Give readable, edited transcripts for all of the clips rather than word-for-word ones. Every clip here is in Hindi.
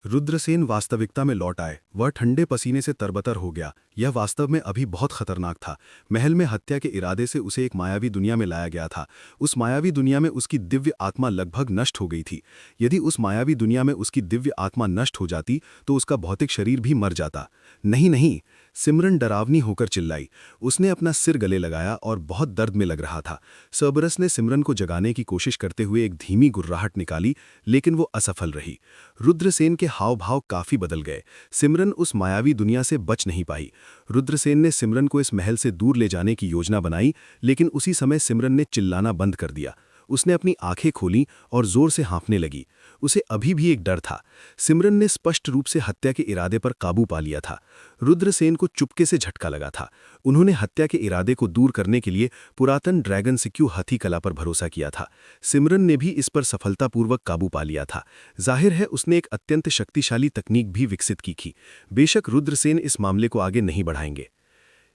रुद्रसेन वास्तविकता में लौट आए। वह ठंडे पसीने से तरबतर हो गया। यह वास्तव में अभी बहुत खतरनाक था। महल में हत्या के इरादे से उसे एक मायावी दुनिया में लाया गया था। उस मायावी दुनिया में उसकी दिव्य आत्मा लगभग नष्ट हो गई थी। यदि उस मायावी दुनिया में उसकी दिव्य आत्मा नष्ट हो जाती तो उसका भौतिक शरीर भी मर जाता। नहीं नहीं, सिमरन डरावनी होकर चिल्लाई। उसने अपना सिर गले लगाया और बहुत दर्द में लग रहा था। सर्बरस ने सिमरन को जगाने की कोशिश करते हुए एक धीमी गुर्राहट निकाली, लेकिन वो असफल रही। रुद्रसेन के हाव भाव काफी बदल गए। सिमरन उस मायावी दुनिया से बच नहीं पाई। रुद्रसेन ने सिमरन को इस महल से दूर ले जाने की योजना बनाई, लेकिन उसी समय सिमरन ने चिल्लाना बंद कर दिया। उसने अपनी आंखें खोलीं और जोर से हाँफने लगी। उसे अभी भी एक डर था। सिमरन ने स्पष्ट रूप से हत्या के इरादे पर काबू पा लिया था। रुद्रसेन को चुपके से झटका लगा था। उन्होंने हत्या के इरादे को दूर करने के लिए पुरातन ड्रैगन सिक्यू हथी कला पर भरोसा किया था। सिमरन ने भी इस पर सफलतापूर्वक काबू पा लिया था। जाहिर है उसने एक अत्यंत शक्तिशाली तकनीक भी विकसित की थी। बेशक रुद्रसेन इस मामले को आगे नहीं बढ़ाएंगे।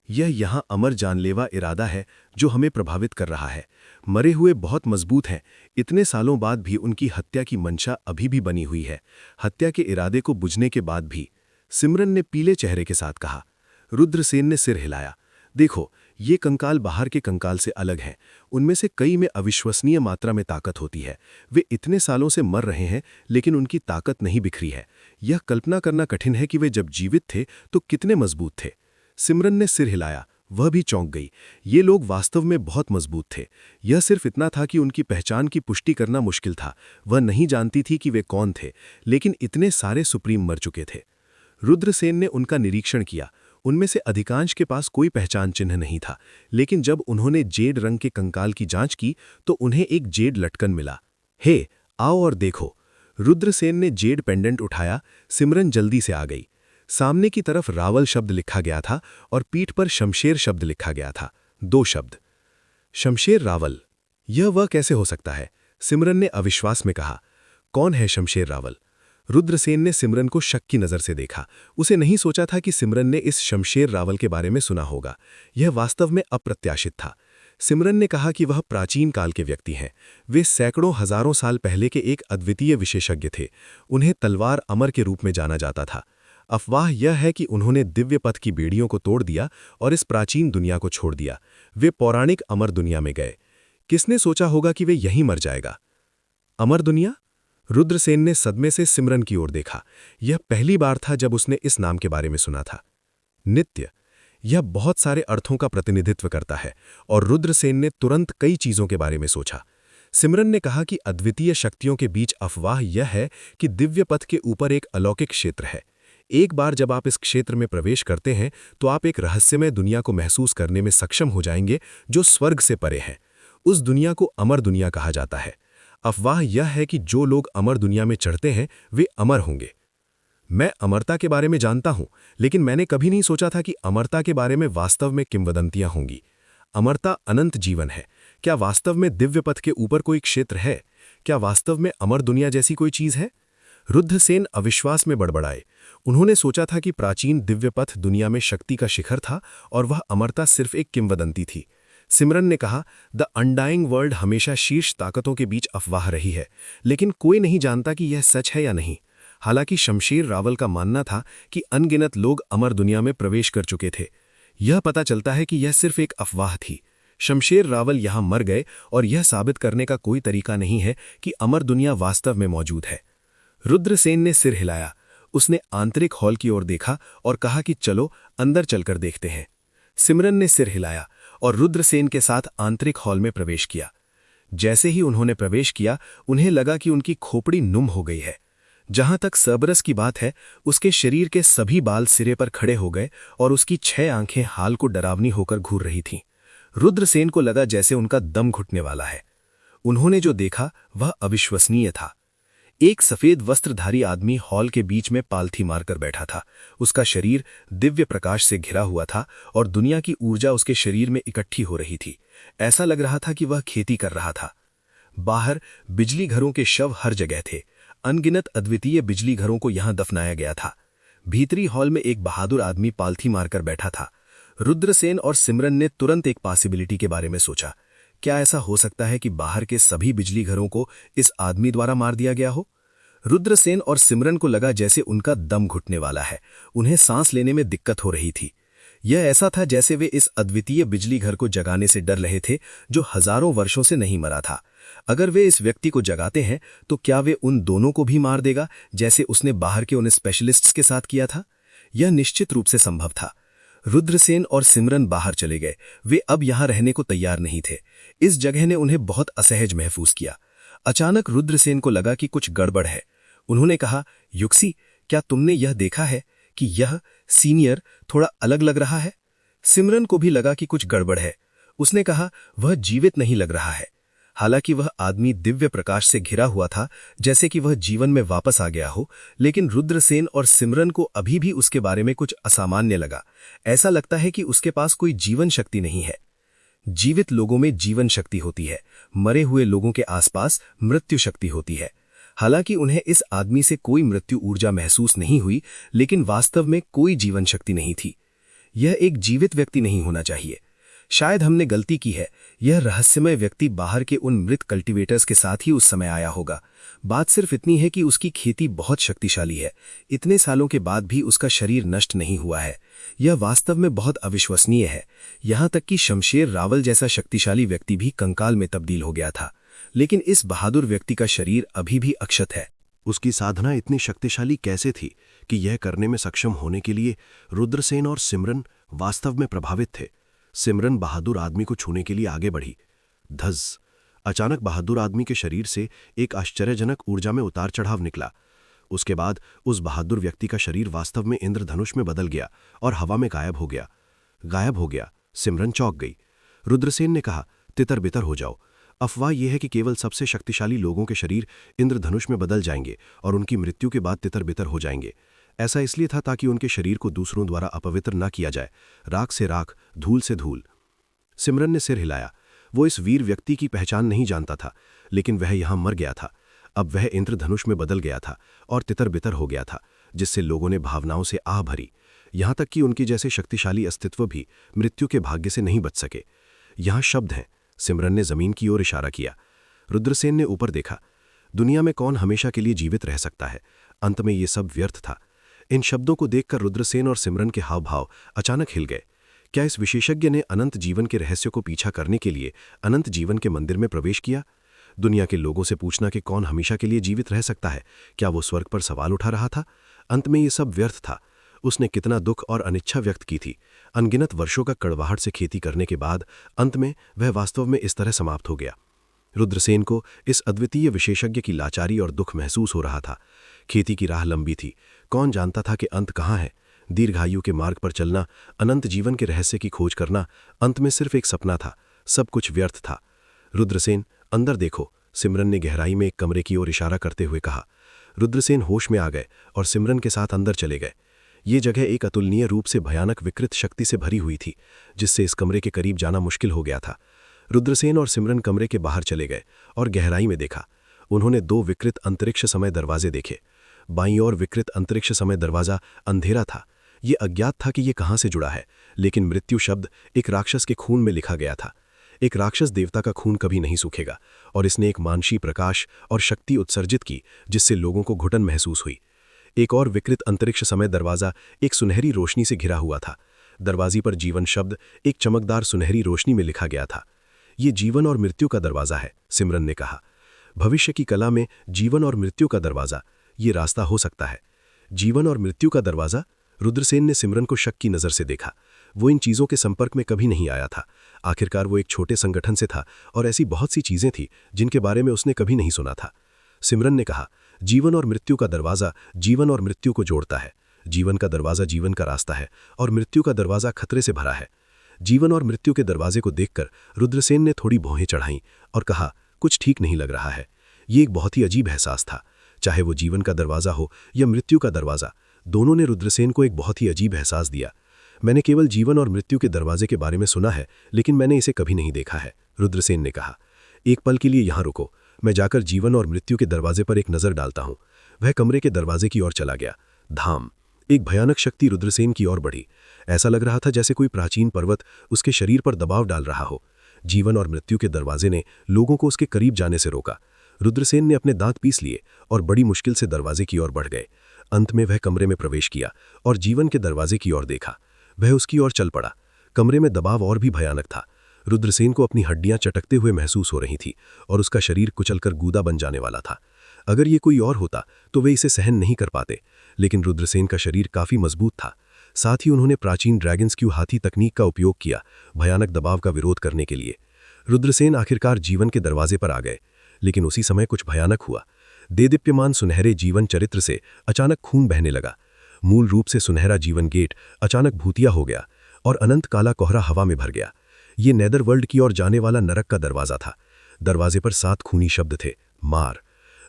यह यहाँ अमर जानलेवा इरादा है जो हमें प्रभावित कर रहा है। मरे हुए बहुत मजबूत हैं। इतने सालों बाद भी उनकी हत्या की मंशा अभी भी बनी हुई है। हत्या के इरादे को बुझने के बाद भी। सिमरन ने पीले चेहरे के साथ कहा। रुद्रसेन ने सिर हिलाया। देखो, ये कंकाल बाहर के कंकाल से अलग हैं। उनमें से कई में अविश्वसनीय मात्रा में ताकत होती है। वे इतने सालों से मर रहे हैं, लेकिन उनकी ताकत नहीं बिखरी है। यह कल्पना करना कठिन है कि वे जब जीवित थे तो कितने मजबूत थे। सिमरन ने सिर हिलाया। वह भी चौंक गई। ये लोग वास्तव में बहुत मजबूत थे। यह सिर्फ इतना था कि उनकी पहचान की पुष्टि करना मुश्किल था। वह नहीं जानती थी कि वे कौन थे, लेकिन इतने सारे सुप्रीम मर चुके थे। रुद्रसेन ने उनका निरीक्षण किया। उनमें से अधिकांश के पास कोई पहचान चिन्ह नहीं था, लेकिन जब उन्होंने जेड रंग के कंकाल की जांच की तो उन्हें एक जेड लटकन मिला। हे, आओ और देखो। रुद्रसेन ने जेड पेंडेंट उठाया। सिमरन जल्दी से आ गई। सामने की तरफ रावल शब्द लिखा गया था और पीठ पर शमशेर शब्द लिखा गया था। 2 शब्द। शमशेर रावल, यह वह कैसे हो सकता है? सिमरन ने अविश्वास में कहा। कौन है शमशेर रावल? रुद्रसेन ने सिमरन को शक की नजर से देखा। उसे नहीं सोचा था कि सिमरन ने इस शमशेर रावल के बारे में सुना होगा। यह वास्तव में अप्रत्याशित था। सिमरन ने कहा कि वह प्राचीन काल के व्यक्ति हैं। वे सैकड़ों हजारों साल पहले के एक अद्वितीय विशेषज्ञ थे। उन्हें तलवार अमर के रूप में जाना जाता था। अफवाह यह है कि उन्होंने दिव्य पथ की बेड़ियों को तोड़ दिया और इस प्राचीन दुनिया को छोड़ दिया। वे पौराणिक अमर दुनिया में गए। किसने सोचा होगा कि वे यहीं मर जाएगा? अमर दुनिया? रुद्रसेन ने सदमे से सिमरन की ओर देखा। यह पहली बार था जब उसने इस नाम के बारे में सुना था। नित्य, यह बहुत सारे अर्थों का प्रतिनिधित्व करता है, और रुद्रसेन ने तुरंत कई चीजों के बारे में सोचा। सिमरन ने कहा कि अद्वितीय शक्तियों के बीच अफवाह यह है कि दिव्य पथ के ऊपर एक अलौकिक क्षेत्र है। एक बार जब आप इस क्षेत्र में प्रवेश करते हैं तो आप एक रहस्यमय दुनिया को महसूस करने में सक्षम हो जाएंगे जो स्वर्ग से परे है। उस दुनिया को अमर दुनिया कहा जाता है। अफवाह यह है कि जो लोग अमर दुनिया में चढ़ते हैं वे अमर होंगे। मैं अमरता के बारे में जानता हूं, लेकिन मैंने कभी नहीं सोचा था कि अमरता के बारे में वास्तव में किंवदंतियां होंगी। अमरता अनंत जीवन है। क्या वास्तव में दिव्य पथ के ऊपर कोई क्षेत्र है? क्या वास्तव में अमर दुनिया जैसी कोई चीज है? रुद्रसेन अविश्वास में बड़बड़ाए। उन्होंने सोचा था कि प्राचीन दिव्य पथ दुनिया में शक्ति का शिखर था और वह अमरता सिर्फ एक किंवदंती थी। सिमरन ने कहा, द अनडाइंग वर्ल्ड हमेशा शीर्ष ताकतों के बीच अफवाह रही है, लेकिन कोई नहीं जानता कि यह सच है या नहीं। हालांकि शमशेर रावल का मानना था कि अनगिनत लोग अमर दुनिया में प्रवेश कर चुके थे। यह पता चलता है कि यह सिर्फ एक अफवाह थी। शमशेर रावल यहां मर गए और यह साबित करने का कोई तरीका नहीं है कि अमर दुनिया वास्तव में मौजूद है। रुद्रसेन ने सिर हिलाया। उसने आंतरिक हॉल की ओर देखा और कहा कि चलो अंदर चलकर देखते हैं। सिमरन ने सिर हिलाया और रुद्रसेन के साथ आंतरिक हॉल में प्रवेश किया। जैसे ही उन्होंने प्रवेश किया, उन्हें लगा कि उनकी खोपड़ी नुम हो गई है। जहां तक सर्बरस की बात है, उसके शरीर के सभी बाल सिरे पर खड़े हो गए और उसकी 6 आंखें हाल को डरावनी होकर घूर रही थीं। रुद्रसेन को लगा जैसे उनका दम घुटने वाला है। उन्होंने जो देखा वह अविश्वसनीय था। एक सफेद वस्त्रधारी आदमी हॉल के बीच में पालथी मारकर बैठा था। उसका शरीर दिव्य प्रकाश से घिरा हुआ था और दुनिया की ऊर्जा उसके शरीर में इकट्ठी हो रही थी। ऐसा लग रहा था कि वह खेती कर रहा था। बाहर बिजली घरों के शव हर जगह थे। अनगिनत अद्वितीय बिजली घरों को यहां दफनाया गया था। भीतरी हॉल में एक बहादुर आदमी पालथी मारकर बैठा था। रुद्रसेन और सिमरन ने तुरंत एक पॉसिबिलिटी के बारे में सोचा। क्या ऐसा हो सकता है कि बाहर के सभी बिजली घरों को इस आदमी द्वारा मार दिया गया हो? रुद्रसेन और सिमरन को लगा जैसे उनका दम घुटने वाला है। उन्हें सांस लेने में दिक्कत हो रही थी। यह ऐसा था जैसे वे इस अद्वितीय बिजली घर को जगाने से डर रहे थे जो हजारों वर्षों से नहीं मरा था। अगर वे इस व्यक्ति को जगाते हैं तो क्या वे उन दोनों को भी मार देगा जैसे उसने बाहर के उन स्पेशलिस्ट्स के साथ किया था? यह निश्चित रूप से संभव था। रुद्रसेन और सिमरन बाहर चले गए। वे अब यहां रहने को तैयार नहीं थे। इस जगह ने उन्हें बहुत असहज महसूस किया। अचानक रुद्रसेन को लगा कि कुछ गड़बड़ है। उन्होंने कहा, युक्सी, क्या तुमने यह देखा है कि यह सीनियर थोड़ा अलग लग रहा है? सिमरन को भी लगा कि कुछ गड़बड़ है। उसने कहा, वह जीवित नहीं लग रहा है। हालांकि वह आदमी दिव्य प्रकाश से घिरा हुआ था, जैसे कि वह जीवन में वापस आ गया हो, लेकिन रुद्रसेन और सिमरन को अभी भी उसके बारे में कुछ असामान्य लगा। ऐसा लगता है कि उसके पास कोई जीवन शक्ति नहीं है। जीवित लोगों में जीवन शक्ति होती है, मरे हुए लोगों के आसपास मृत्यु शक्ति होती है। हालांकि उन्हें इस आदमी से कोई मृत्यु ऊर्जा महसूस नहीं हुई, लेकिन वास्तव में कोई जीवन शक्ति नहीं थी। यह एक जीवित व्यक्ति नहीं होना चाहिए। शायद हमने गलती की है। यह रहस्यमय व्यक्ति बाहर के उन मृत कल्टीवेटर्स के साथ ही उस समय आया होगा। बात सिर्फ इतनी है कि उसकी खेती बहुत शक्तिशाली है। इतने सालों के बाद भी उसका शरीर नष्ट नहीं हुआ है। यह वास्तव में बहुत अविश्वसनीय है। यहां तक कि शमशेर रावल जैसा शक्तिशाली व्यक्ति भी कंकाल में तब्दील हो गया था, लेकिन इस बहादुर व्यक्ति का शरीर अभी भी अक्षत है। उसकी साधना इतनी शक्तिशाली कैसे थी कि यह करने में सक्षम होने के लिए रुद्रसेन और सिमरन वास्तव में प्रभावित थे। सिमरन बहादुर आदमी को छूने के लिए आगे बढ़ी। धज! अचानक बहादुर आदमी के शरीर से एक आश्चर्यजनक ऊर्जा में उतार चढ़ाव निकला। उसके बाद उस बहादुर व्यक्ति का शरीर वास्तव में इंद्रधनुष में बदल गया और हवा में गायब हो गया। गायब हो गया। सिमरन चौंक गई। रुद्रसेन ने कहा, तितर बितर हो जाओ। अफवाह यह है कि केवल सबसे शक्तिशाली लोगों के शरीर इंद्रधनुष में बदल जाएंगे और उनकी मृत्यु के बाद तितर बितर हो जाएंगे। ऐसा इसलिए था ताकि उनके शरीर को दूसरों द्वारा अपवित्र न किया जाए, राख से राख, धूल से धूल। सिमरन ने सिर हिलाया। वो इस वीर व्यक्ति की पहचान नहीं जानता था, लेकिन वह यहां मर गया था। अब वह इंद्रधनुष में बदल गया था और तितर बितर हो गया था, जिससे लोगों ने भावनाओं से आह भरी। यहां तक कि उनके जैसे शक्तिशाली अस्तित्व भी मृत्यु के भाग्य से नहीं बच सके। यहां शब्द हैं। सिमरन ने जमीन की ओर इशारा किया। रुद्रसेन ने ऊपर देखा। दुनिया में कौन हमेशा के लिए जीवित रह सकता है? अंत में ये सब व्यर्थ था। इन शब्दों को देखकर रुद्रसेन और सिमरन के हाव भाव अचानक हिल गए। क्या इस विशेषज्ञ ने अनंत जीवन के रहस्य को पीछा करने के लिए अनंत जीवन के मंदिर में प्रवेश किया? दुनिया के लोगों से पूछना कि कौन हमेशा के लिए जीवित रह सकता है, क्या वो स्वर्ग पर सवाल उठा रहा था? अंत में ये सब व्यर्थ था। उसने कितना दुख और अनिच्छा व्यक्त की थी। अनगिनत वर्षों का कड़वाहट से खेती करने के बाद अंत में वह वास्तव में इस तरह समाप्त हो गया। रुद्रसेन को इस अद्वितीय विशेषज्ञ की लाचारी और दुख महसूस हो रहा था। खेती की राह लंबी थी। कौन जानता था कि अंत कहाँ है? दीर्घायु के मार्ग पर चलना, अनंत जीवन के रहस्य की खोज करना, अंत में सिर्फ एक सपना था। सब कुछ व्यर्थ था। रुद्रसेन, अंदर देखो। सिमरन ने गहराई में एक कमरे की ओर इशारा करते हुए कहा। रुद्रसेन होश में आ गए और सिमरन के साथ अंदर चले गए। ये जगह एक अतुलनीय रूप से भयानक विकृत शक्ति से भरी हुई थी, जिससे इस कमरे के करीब जाना मुश्किल हो गया था। रुद्रसेन और सिमरन कमरे के बाहर चले गए और गहराई में देखा। उन्होंने दो विकृत अंतरिक्ष समय दरवाजे देखे। बाईं ओर विकृत अंतरिक्ष समय दरवाजा अंधेरा था। ये अज्ञात था कि ये कहाँ से जुड़ा है, लेकिन मृत्यु शब्द एक राक्षस के खून में लिखा गया था। एक राक्षस देवता का खून कभी नहीं सूखेगा, और इसने एक मानसी प्रकाश और शक्ति उत्सर्जित की, जिससे लोगों को घुटन महसूस हुई। एक और विकृत अंतरिक्ष समय दरवाजा एक सुनहरी रोशनी से घिरा हुआ था। दरवाजे पर जीवन शब्द एक चमकदार सुनहरी रोशनी में लिखा गया था। ये जीवन और मृत्यु का दरवाजा है, सिमरन ने कहा। भविष्य की कला में जीवन और मृत्यु का दरवाजा, ये रास्ता हो सकता है। जीवन और मृत्यु का दरवाजा? रुद्रसेन ने सिमरन को शक की नज़र से देखा। वो इन चीज़ों के संपर्क में कभी नहीं आया था। आखिरकार वो एक छोटे संगठन से था और ऐसी बहुत सी चीज़ें थीं जिनके बारे में उसने कभी नहीं सुना था। सिमरन ने कहा, जीवन और मृत्यु का दरवाज़ा जीवन और मृत्यु को जोड़ता है। जीवन का दरवाज़ा जीवन का रास्ता है और मृत्यु का दरवाज़ा खतरे से भरा है। जीवन और मृत्यु के दरवाजे को देखकर रुद्रसेन ने थोड़ी भौहें चढ़ाईं और कहा, कुछ ठीक नहीं लग रहा है। ये एक बहुत ही अजीब एहसास था। चाहे वो जीवन का दरवाज़ा हो या मृत्यु का दरवाज़ा, दोनों ने रुद्रसेन को एक बहुत ही अजीब एहसास दिया। मैंने केवल जीवन और मृत्यु के दरवाजे के बारे में सुना है, लेकिन मैंने इसे कभी नहीं देखा है, रुद्रसेन ने कहा। एक पल के लिए यहाँ रुको, मैं जाकर जीवन और मृत्यु के दरवाजे पर एक नज़र डालता हूँ। वह कमरे के दरवाजे की ओर चला गया। धाम! एक भयानक शक्ति रुद्रसेन की ओर बढ़ी। ऐसा लग रहा था जैसे कोई प्राचीन पर्वत उसके शरीर पर दबाव डाल रहा हो। जीवन और मृत्यु के दरवाजे ने लोगों को उसके करीब जाने से रोका। रुद्रसेन ने अपने दांत पीस लिए और बड़ी मुश्किल से दरवाजे की ओर बढ़ गए। अंत में वह कमरे में प्रवेश किया और जीवन के दरवाजे की ओर देखा। वह उसकी ओर चल पड़ा। कमरे में दबाव और भी भयानक था। रुद्रसेन को अपनी हड्डियां चटकते हुए महसूस हो रही थी और उसका शरीर कुचलकर गूदा बन जाने वाला था। अगर ये कोई और होता तो वे इसे सहन नहीं कर पाते, लेकिन रुद्रसेन का शरीर काफी मजबूत था। साथ ही उन्होंने प्राचीन ड्रैगन्स क्यू हाथी तकनीक का उपयोग किया भयानक दबाव का विरोध करने के लिए। रुद्रसेन आखिरकार जीवन के दरवाजे पर आ गए, लेकिन उसी समय कुछ भयानक हुआ। देदीप्यमान सुनहरे जीवन चरित्र से अचानक खून बहने लगा। मूल रूप से सुनहरा जीवन गेट अचानक भूतिया हो गया और अनंत काला कोहरा हवा में भर गया। ये नेदरवर्ल्ड की ओर जाने वाला नरक का दरवाजा था। दरवाजे पर 7 खूनी शब्द थे, मार।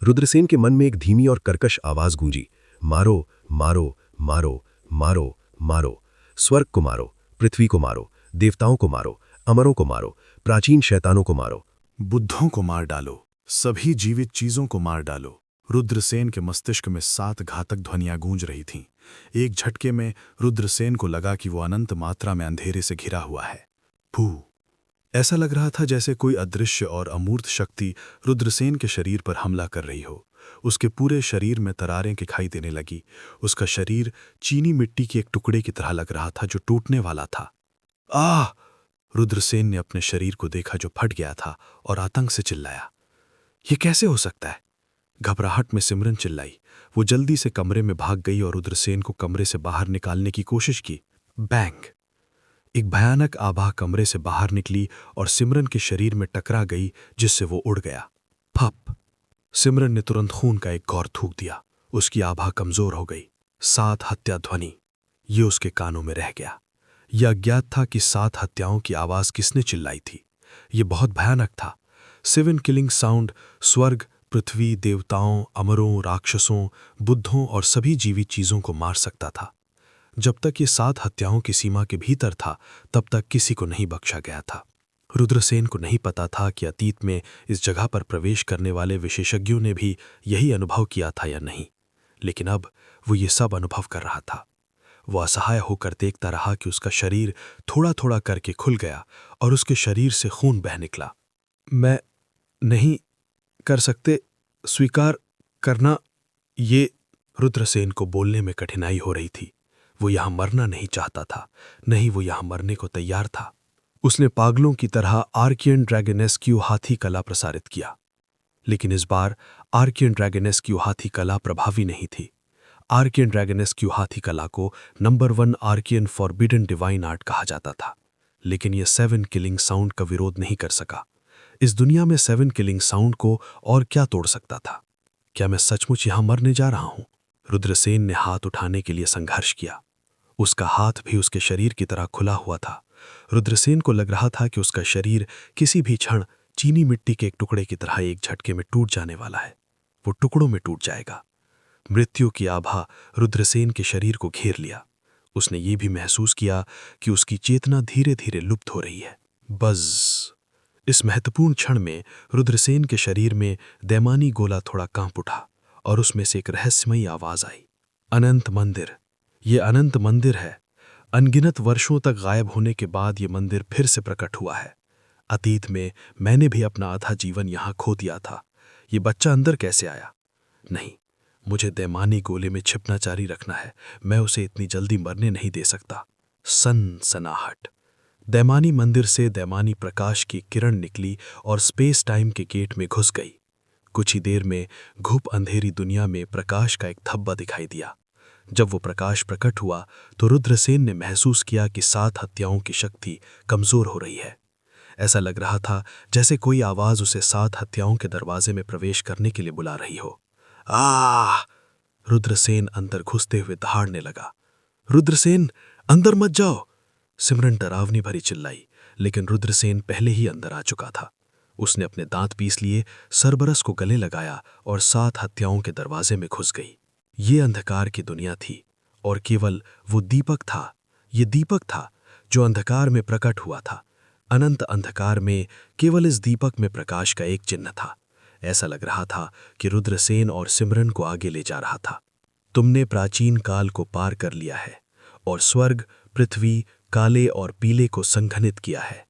रुद्रसेन के मन में एक धीमी और कर्कश आवाज गूंजी, मारो मारो मारो मारो मारो। स्वर्ग को मारो, पृथ्वी को मारो, देवताओं को मारो, अमरों को मारो, प्राचीन शैतानों को मारो, बुद्धों को मार डालो, सभी जीवित चीजों को मार डालो। रुद्रसेन के मस्तिष्क में 7 घातक ध्वनियां गूंज रही थीं। एक झटके में रुद्रसेन को लगा कि वो अनंत मात्रा में अंधेरे से घिरा हुआ है। भू ऐसा लग रहा था जैसे कोई अदृश्य और अमूर्त शक्ति रुद्रसेन के शरीर पर हमला कर रही हो। उसके पूरे शरीर में तरारें दिखाई देने लगी। उसका शरीर चीनी मिट्टी के एक टुकड़े की तरह लग रहा था जो टूटने वाला था। आह! रुद्रसेन ने अपने शरीर को देखा जो फट गया था और आतंक से चिल्लाया, ये कैसे हो सकता है? घबराहट में सिमरन चिल्लाई। वो जल्दी से कमरे में भाग गई और रुद्रसेन को कमरे से बाहर निकालने की कोशिश की। बैंग! एक भयानक आभा कमरे से बाहर निकली और सिमरन के शरीर में टकरा गई, जिससे वो उड़ गया। फप! सिमरन ने तुरंत खून का एक गौर थूक दिया। उसकी आभा कमजोर हो गई। 7 हत्या ध्वनि, ये उसके कानों में रह गया। यह अज्ञात था कि 7 हत्याओं की आवाज किसने चिल्लाई थी। ये बहुत भयानक था। 7 किलिंग साउंड स्वर्ग, पृथ्वी, देवताओं, अमरों, राक्षसों, बुद्धों और सभी जीवित चीजों को मार सकता था। जब तक ये 7 हत्याओं की सीमा के भीतर था, तब तक किसी को नहीं बख्शा गया था। रुद्रसेन को नहीं पता था कि अतीत में इस जगह पर प्रवेश करने वाले विशेषज्ञों ने भी यही अनुभव किया था या नहीं, लेकिन अब वो ये सब अनुभव कर रहा था। वो असहाय होकर देखता रहा कि उसका शरीर थोड़ा थोड़ा करके खुल गया और उसके शरीर से खून बह निकला। मैं नहीं कर सकते, स्वीकार करना। ये रुद्रसेन को बोलने में कठिनाई हो रही थी। वो यहां मरना नहीं चाहता था, नहीं वो यहां मरने को तैयार था। उसने पागलों की तरह आर्कियन ड्रैगनेस्क्यू हाथी कला प्रसारित किया, लेकिन इस बार आर्कियन ड्रैगनेस्क्यू हाथी कला प्रभावी नहीं थी। आर्कियन ड्रैगनेस्क्यू हाथी कला को number 1 Archean forbidden divine art कहा जाता था, लेकिन यह 7 किलिंग साउंड का विरोध नहीं कर सका। इस दुनिया में 7 किलिंग साउंड को और क्या तोड़ सकता था? क्या मैं सचमुच यहां मरने जा रहा हूं? रुद्रसेन ने हाथ उठाने के लिए संघर्ष किया। उसका हाथ भी उसके शरीर की तरह खुला हुआ था। रुद्रसेन को लग रहा था कि उसका शरीर किसी भी क्षण चीनी मिट्टी के एक टुकड़े की तरह एक झटके में टूट जाने वाला है। वो टुकड़ों में टूट जाएगा। मृत्यु की आभा रुद्रसेन के शरीर को घेर लिया। उसने ये भी महसूस किया कि उसकी चेतना धीरे धीरे लुप्त हो रही है। बज़! इस महत्वपूर्ण क्षण में रुद्रसेन के शरीर में दैमानी गोला थोड़ा कांप उठा और उसमें से एक रहस्यमयी आवाज आई, अनंत मंदिर। ये अनंत मंदिर है। अनगिनत वर्षों तक गायब होने के बाद ये मंदिर फिर से प्रकट हुआ है। अतीत में मैंने भी अपना आधा जीवन यहाँ खो दिया था। ये बच्चा अंदर कैसे आया? नहीं, मुझे दैमानी गोले में छिपना जारी रखना है। मैं उसे इतनी जल्दी मरने नहीं दे सकता। सनसनाहट। दैमानी मंदिर से दैमानी प्रकाश की किरण निकली और स्पेस टाइम के गेट में घुस गई। कुछ ही देर में घुप अंधेरी दुनिया में प्रकाश का एक धब्बा दिखाई दिया। जब वो प्रकाश प्रकट हुआ तो रुद्रसेन ने महसूस किया कि 7 हत्याओं की शक्ति कमजोर हो रही है। ऐसा लग रहा था जैसे कोई आवाज उसे 7 हत्याओं के दरवाजे में प्रवेश करने के लिए बुला रही हो। आह! रुद्रसेन अंदर घुसते हुए दहाड़ने लगा। रुद्रसेन, अंदर मत जाओ! सिमरन डरावनी भरी चिल्लाई, लेकिन रुद्रसेन पहले ही अंदर आ चुका था। उसने अपने दांत पीस लिए, सरबरस को गले लगाया और 7 हत्याओं के दरवाजे में घुस गई। ये अंधकार की दुनिया थी और केवल वो दीपक था। ये दीपक था जो अंधकार में प्रकट हुआ था। अनंत अंधकार में केवल इस दीपक में प्रकाश का एक चिन्ह था। ऐसा लग रहा था कि रुद्रसेन और सिमरन को आगे ले जा रहा था। तुमने प्राचीन काल को पार कर लिया है और स्वर्ग, पृथ्वी, काले और पीले को संघनित किया है।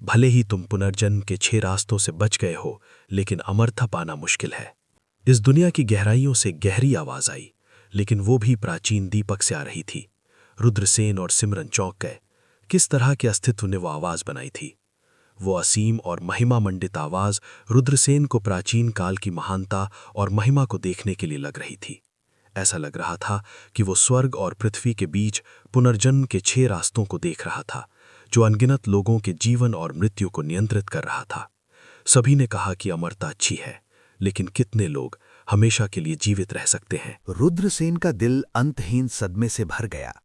भले ही तुम पुनर्जन्म के 6 रास्तों से बच गए हो, लेकिन अमरता पाना मुश्किल है। इस दुनिया की गहराइयों से गहरी आवाज आई, लेकिन वो भी प्राचीन दीपक से आ रही थी। रुद्रसेन और सिमरन चौंक गए। किस तरह के अस्तित्व ने वो आवाज बनाई थी? वो असीम और महिमा मंडित आवाज रुद्रसेन को प्राचीन काल की महानता और महिमा को देखने के लिए लग रही थी। ऐसा लग रहा था कि वो स्वर्ग और पृथ्वी के बीच पुनर्जन्म के 6 रास्तों को देख रहा था, जो अनगिनत लोगों के जीवन और मृत्यु को नियंत्रित कर रहा था। सभी ने कहा कि अमरता अच्छी है, लेकिन कितने लोग हमेशा के लिए जीवित रह सकते हैं? रुद्रसेन का दिल अंतहीन सदमे से भर गया।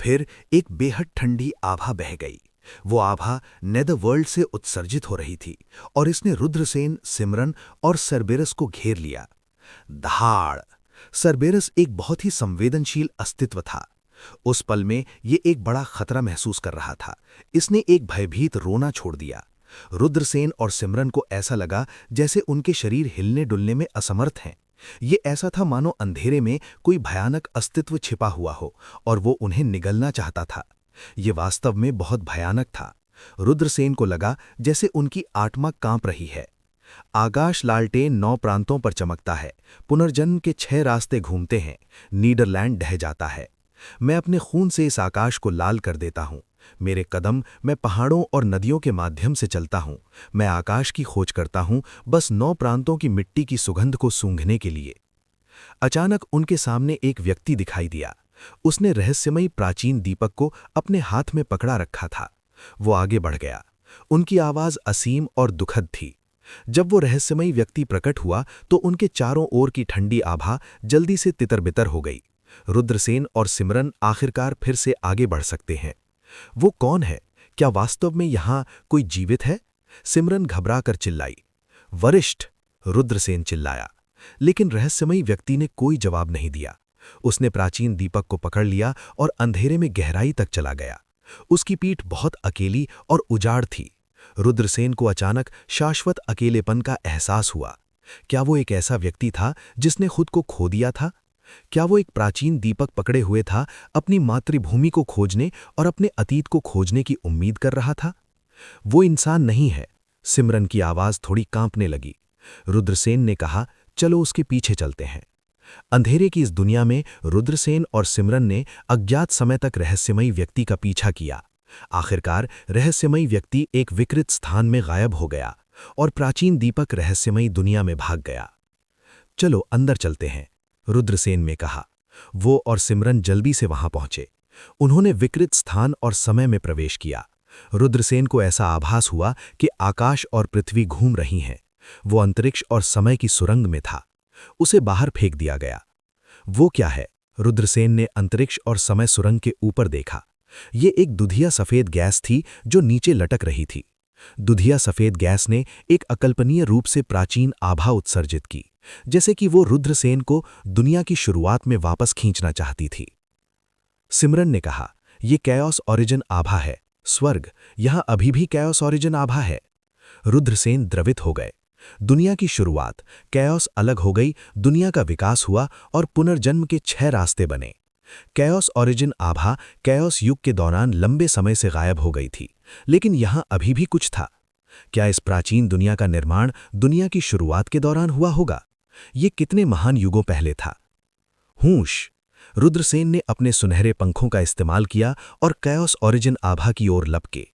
फिर एक बेहद ठंडी आभा बह गई। वो आभा नेदरवर्ल्ड से उत्सर्जित हो रही थी और इसने रुद्रसेन, सिमरन और सरबेरस को घेर लिया। दहाड़! सरबेरस एक बहुत ही संवेदनशील अस्तित्व था। उस पल में ये एक बड़ा खतरा महसूस कर रहा था। इसने एक भयभीत रोना छोड़ दिया। रुद्रसेन और सिमरन को ऐसा लगा जैसे उनके शरीर हिलने डुलने में असमर्थ हैं। ये ऐसा था मानो अंधेरे में कोई भयानक अस्तित्व छिपा हुआ हो और वो उन्हें निगलना चाहता था। ये वास्तव में बहुत भयानक था। रुद्रसेन को लगा जैसे उनकी आत्मा कांप रही है। आकाश लालटेन 9 प्रांतों पर चमकता है। पुनर्जन्म के 6 रास्ते घूमते हैं। नीदरलैंड ढह जाता है। मैं अपने खून से इस आकाश को लाल कर देता हूँ। मेरे कदम मैं पहाड़ों और नदियों के माध्यम से चलता हूँ। मैं आकाश की खोज करता हूँ, बस 9 प्रांतों की मिट्टी की सुगंध को सूंघने के लिए। अचानक उनके सामने एक व्यक्ति दिखाई दिया। उसने रहस्यमयी प्राचीन दीपक को अपने हाथ में पकड़ा रखा था। वो आगे बढ़ गया। उनकी आवाज असीम और दुखद थी। जब वो रहस्यमयी व्यक्ति प्रकट हुआ तो उनके चारों ओर की ठंडी आभा जल्दी से तितर-बितर हो गई। रुद्रसेन और सिमरन आखिरकार फिर से आगे बढ़ सकते हैं। वो कौन है? क्या वास्तव में यहाँ कोई जीवित है? सिमरन घबराकर चिल्लाई। वरिष्ठ! रुद्रसेन चिल्लाया। लेकिन रहस्यमयी व्यक्ति ने कोई जवाब नहीं दिया। उसने प्राचीन दीपक को पकड़ लिया और अंधेरे में गहराई तक चला गया। उसकी पीठ बहुत अकेली और उजाड़ थी। रुद्रसेन को अचानक शाश्वत अकेलेपन का एहसास हुआ। क्या वो एक ऐसा व्यक्ति था जिसने खुद को खो दिया था? क्या वो एक प्राचीन दीपक पकड़े हुए था, अपनी मातृभूमि को खोजने और अपने अतीत को खोजने की उम्मीद कर रहा था? वो इंसान नहीं है। सिमरन की आवाज थोड़ी कांपने लगी। रुद्रसेन ने कहा, चलो उसके पीछे चलते हैं। अंधेरे की इस दुनिया में रुद्रसेन और सिमरन ने अज्ञात समय तक रहस्यमयी व्यक्ति का पीछा किया। आखिरकार रहस्यमयी व्यक्ति एक विकृत स्थान में गायब हो गया और प्राचीन दीपक रहस्यमयी दुनिया में भाग गया। चलो अंदर चलते हैं, रुद्रसेन ने कहा। वो और सिमरन जल्दी से वहां पहुंचे। उन्होंने विकृत स्थान और समय में प्रवेश किया। रुद्रसेन को ऐसा आभास हुआ कि आकाश और पृथ्वी घूम रही हैं। वो अंतरिक्ष और समय की सुरंग में था। उसे बाहर फेंक दिया गया। वो क्या है? रुद्रसेन ने अंतरिक्ष और समय सुरंग के ऊपर देखा। ये एक दुधिया सफेद गैस थी जो नीचे लटक रही थी। दुधिया सफेद गैस ने एक अकल्पनीय रूप से प्राचीन आभा उत्सर्जित की, जैसे कि वो रुद्रसेन को दुनिया की शुरुआत में वापस खींचना चाहती थी। सिमरन ने कहा, ये कैओस ओरिजिन आभा है। स्वर्ग, यहां अभी भी कैओस ओरिजिन आभा है। रुद्रसेन द्रवित हो गए। दुनिया की शुरुआत, कैओस अलग हो गई, दुनिया का विकास हुआ और पुनर्जन्म के 6 रास्ते बने। कैओस ओरिजिन आभा कैओस युग के दौरान लंबे समय से गायब हो गई थी, लेकिन यहां अभी भी कुछ था। क्या इस प्राचीन दुनिया का निर्माण दुनिया की शुरुआत के दौरान हुआ होगा? ये कितने महान युगों पहले था? होश! रुद्रसेन ने अपने सुनहरे पंखों का इस्तेमाल किया और कैओस ओरिजिन आभा की ओर लपके।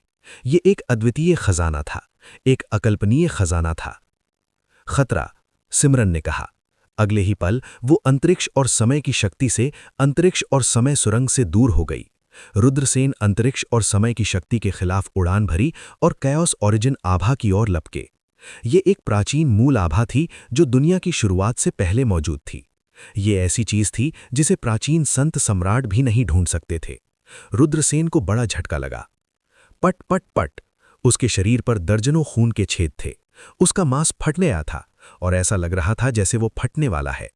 ये एक अद्वितीय खजाना था, एक अकल्पनीय खजाना था। खतरा, सिमरन ने कहा। अगले ही पल वो अंतरिक्ष और समय की शक्ति से अंतरिक्ष और समय सुरंग से दूर हो गई। रुद्रसेन अंतरिक्ष और समय की शक्ति के खिलाफ उड़ान भरी और कैओस ओरिजिन आभा की ओर लपके। ये एक प्राचीन मूल आभा थी जो दुनिया की शुरुआत से पहले मौजूद थी। ये ऐसी चीज थी जिसे प्राचीन संत सम्राट भी नहीं ढूंढ सकते थे। रुद्रसेन को बड़ा झटका लगा। पट पट पट, उसके शरीर पर दर्जनों खून के छेद थे। उसका मांस फटने आया था और ऐसा लग रहा था जैसे वो फटने वाला है।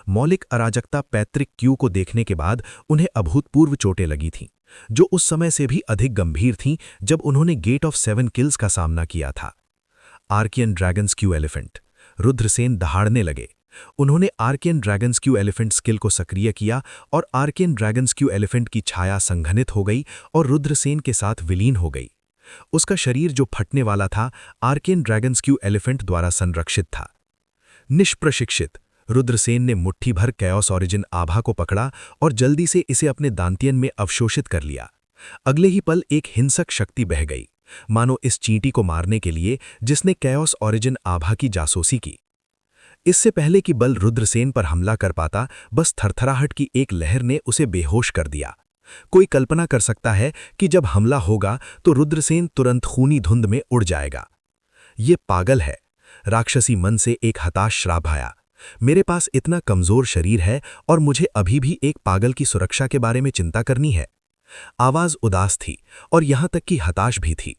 मौलिक अराजकता पैतृक क्यू को देखने के बाद उन्हें अभूतपूर्व चोटें लगी थीं, जो उस समय से भी अधिक गंभीर थीं जब उन्होंने गेट ऑफ 7 किल्स का सामना किया था। आर्कियन ड्रैगन्स क्यू एलिफेंट। रुद्रसेन दहाड़ने लगे। उन्होंने आर्कियन ड्रैगन्स क्यू एलिफेंट स्किल को सक्रिय किया और आर्कियन ड्रैगन्स क्यू एलिफेंट की छाया संघनित हो गई और रुद्रसेन के साथ विलीन हो गई। उसका शरीर जो फटने वाला था आर्केन ड्रैगन्स क्यू एलिफेंट द्वारा संरक्षित था। निष्प्रशिक्षित रुद्रसेन ने मुट्ठी भर कैओस ओरिजिन आभा को पकड़ा और जल्दी से इसे अपने दांतियन में अवशोषित कर लिया। अगले ही पल एक हिंसक शक्ति बह गई, मानो इस चींटी को मारने के लिए जिसने कैओस ओरिजिन आभा की जासूसी की। इससे पहले कि बल रुद्रसेन पर हमला कर पाता, बस थरथराहट की एक लहर ने उसे बेहोश कर दिया। कोई कल्पना कर सकता है कि जब हमला होगा तो रुद्रसेन तुरंत खूनी धुंध में उड़ जाएगा। ये पागल है, राक्षसी मन से एक हताश श्राप आया। मेरे पास इतना कमजोर शरीर है और मुझे अभी भी एक पागल की सुरक्षा के बारे में चिंता करनी है। आवाज उदास थी और यहां तक कि हताश भी थी।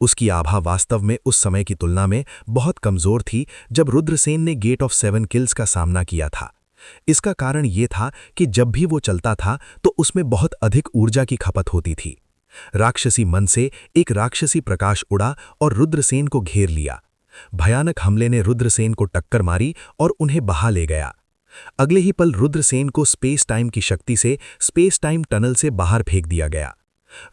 उसकी आभा वास्तव में उस समय की तुलना में बहुत कमजोर थी जब रुद्रसेन ने गेट ऑफ 7 किल्स का सामना किया था। इसका कारण ये था कि जब भी वो चलता था तो उसमें बहुत अधिक ऊर्जा की खपत होती थी। राक्षसी मन से एक राक्षसी प्रकाश उड़ा और रुद्रसेन को घेर लिया। भयानक हमले ने रुद्रसेन को टक्कर मारी और उन्हें बहा ले गया। अगले ही पल रुद्रसेन को स्पेस टाइम की शक्ति से स्पेस टाइम टनल से बाहर फेंक दिया गया।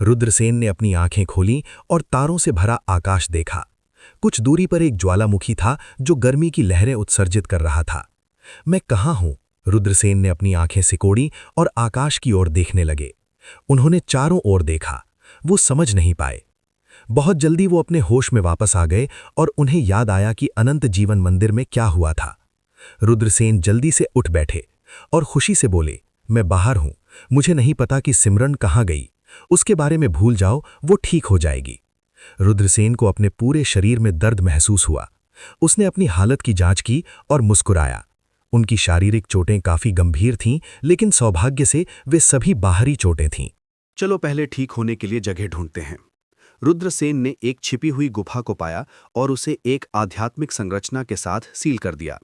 रुद्रसेन ने अपनी आंखें खोलीं और तारों से भरा आकाश देखा। कुछ दूरी पर एक ज्वालामुखी था जो गर्मी की लहरें उत्सर्जित कर रहा था। मैं कहाँ हूं? रुद्रसेन ने अपनी आंखें सिकोड़ी और आकाश की ओर देखने लगे। उन्होंने चारों ओर देखा, वो समझ नहीं पाए। बहुत जल्दी वो अपने होश में वापस आ गए और उन्हें याद आया कि अनंत जीवन मंदिर में क्या हुआ था। रुद्रसेन जल्दी से उठ बैठे और खुशी से बोले, मैं बाहर हूं, मुझे नहीं पता कि सिमरन कहाँ गई। उसके बारे में भूल जाओ, वो ठीक हो जाएगी। रुद्रसेन को अपने पूरे शरीर में दर्द महसूस हुआ। उसने अपनी हालत की जांच की और मुस्कुराया। उनकी शारीरिक चोटें काफी गंभीर थीं, लेकिन सौभाग्य से वे सभी बाहरी चोटें थीं। चलो पहले ठीक होने के लिए जगह ढूंढते हैं। रुद्रसेन ने एक छिपी हुई गुफा को पाया और उसे एक आध्यात्मिक संरचना के साथ सील कर दिया।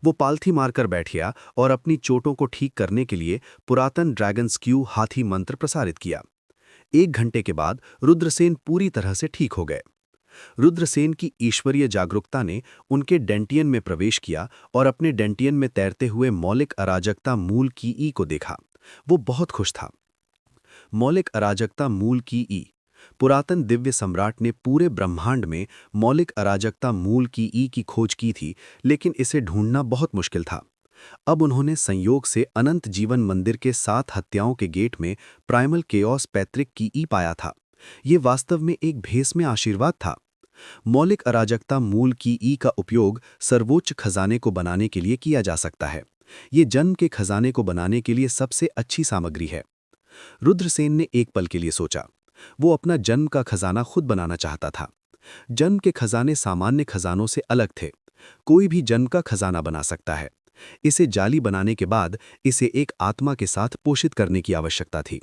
वो पालथी मारकर बैठ गया और अपनी चोटों को ठीक करने के लिए पुरातन ड्रैगन्स क्यू हाथी मंत्र प्रसारित किया। 1 घंटे के बाद रुद्रसेन पूरी तरह से ठीक हो गए। रुद्रसेन की ईश्वरीय जागरूकता ने उनके डेंटियन में प्रवेश किया और अपने डेंटियन में तैरते हुए मौलिक अराजकता मूल की ई को देखा। वो बहुत खुश था। मौलिक अराजकता मूल की ई। पुरातन दिव्य सम्राट ने पूरे ब्रह्मांड में मौलिक अराजकता मूल की ई की खोज की थी, लेकिन इसे ढूंढना बहुत मुश्किल था। अब उन्होंने संयोग से अनंत जीवन मंदिर के 7 हत्याओं के गेट में प्राइमल केओस पैतृक की ई पाया था। ये वास्तव में एक भेस में आशीर्वाद था। मौलिक अराजकता मूल की ई का उपयोग सर्वोच्च खजाने को बनाने के लिए किया जा सकता है। ये जन्म के खजाने को बनाने के लिए सबसे अच्छी सामग्री है। रुद्रसेन ने एक पल के लिए सोचा। वो अपना जन्म का खजाना खुद बनाना चाहता था। जन्म के खजाने सामान्य खजानों से अलग थे। कोई भी जन्म का खजाना बना सकता है। इसे जाली बनाने के बाद इसे एक आत्मा के साथ पोषित करने की आवश्यकता थी।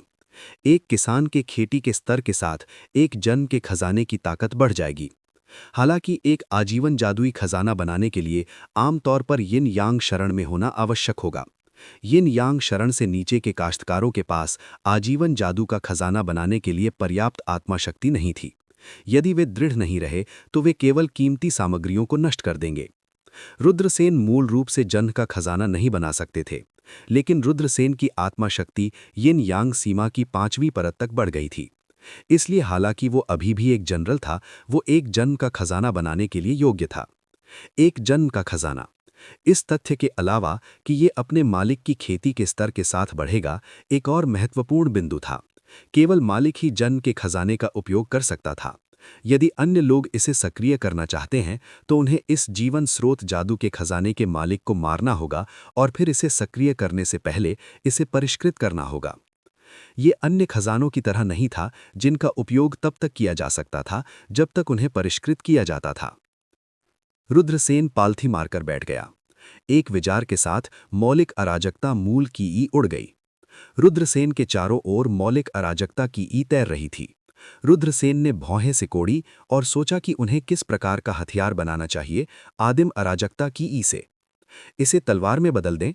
एक किसान के खेती के स्तर के साथ एक जन्म के खजाने की ताकत बढ़ जाएगी। हालांकि एक आजीवन जादुई खजाना बनाने के लिए आमतौर पर यिन यांग शरण में होना आवश्यक होगा। यिन यांग शरण से नीचे के काश्तकारों के पास आजीवन जादू का खजाना बनाने के लिए पर्याप्त आत्मा शक्ति नहीं थी। यदि वे दृढ़ नहीं रहे तो वे केवल कीमती सामग्रियों को नष्ट कर देंगे। रुद्रसेन मूल रूप से जन्म का खजाना नहीं बना सकते थे, लेकिन रुद्रसेन की आत्मा शक्ति यिन यांग सीमा की 5वीं परत तक बढ़ गई थी। इसलिए हालांकि वो अभी भी एक जनरल था, वो एक जन्म का खजाना बनाने के लिए योग्य था। एक जन्म का खजाना। इस तथ्य के अलावा कि ये अपने मालिक की खेती के स्तर के साथ बढ़ेगा, एक और महत्वपूर्ण बिंदु था। केवल मालिक ही जन्म के खजाने का उपयोग कर सकता था। यदि अन्य लोग इसे सक्रिय करना चाहते हैं तो उन्हें इस जीवन स्रोत जादू के खजाने के मालिक को मारना होगा और फिर इसे सक्रिय करने से पहले इसे परिष्कृत करना होगा। ये अन्य खजानों की तरह नहीं था जिनका उपयोग तब तक किया जा सकता था जब तक उन्हें परिष्कृत किया जाता था। रुद्रसेन पालथी मारकर बैठ गया। एक विचार के साथ मौलिक अराजकता मूल की ई उड़ गई। रुद्रसेन के चारों ओर मौलिक अराजकता की ई तैर रही थी। रुद्रसेन ने भौहें सिकोड़ी और सोचा कि उन्हें किस प्रकार का हथियार बनाना चाहिए आदिम अराजकता की ई से। इसे तलवार में बदल दें।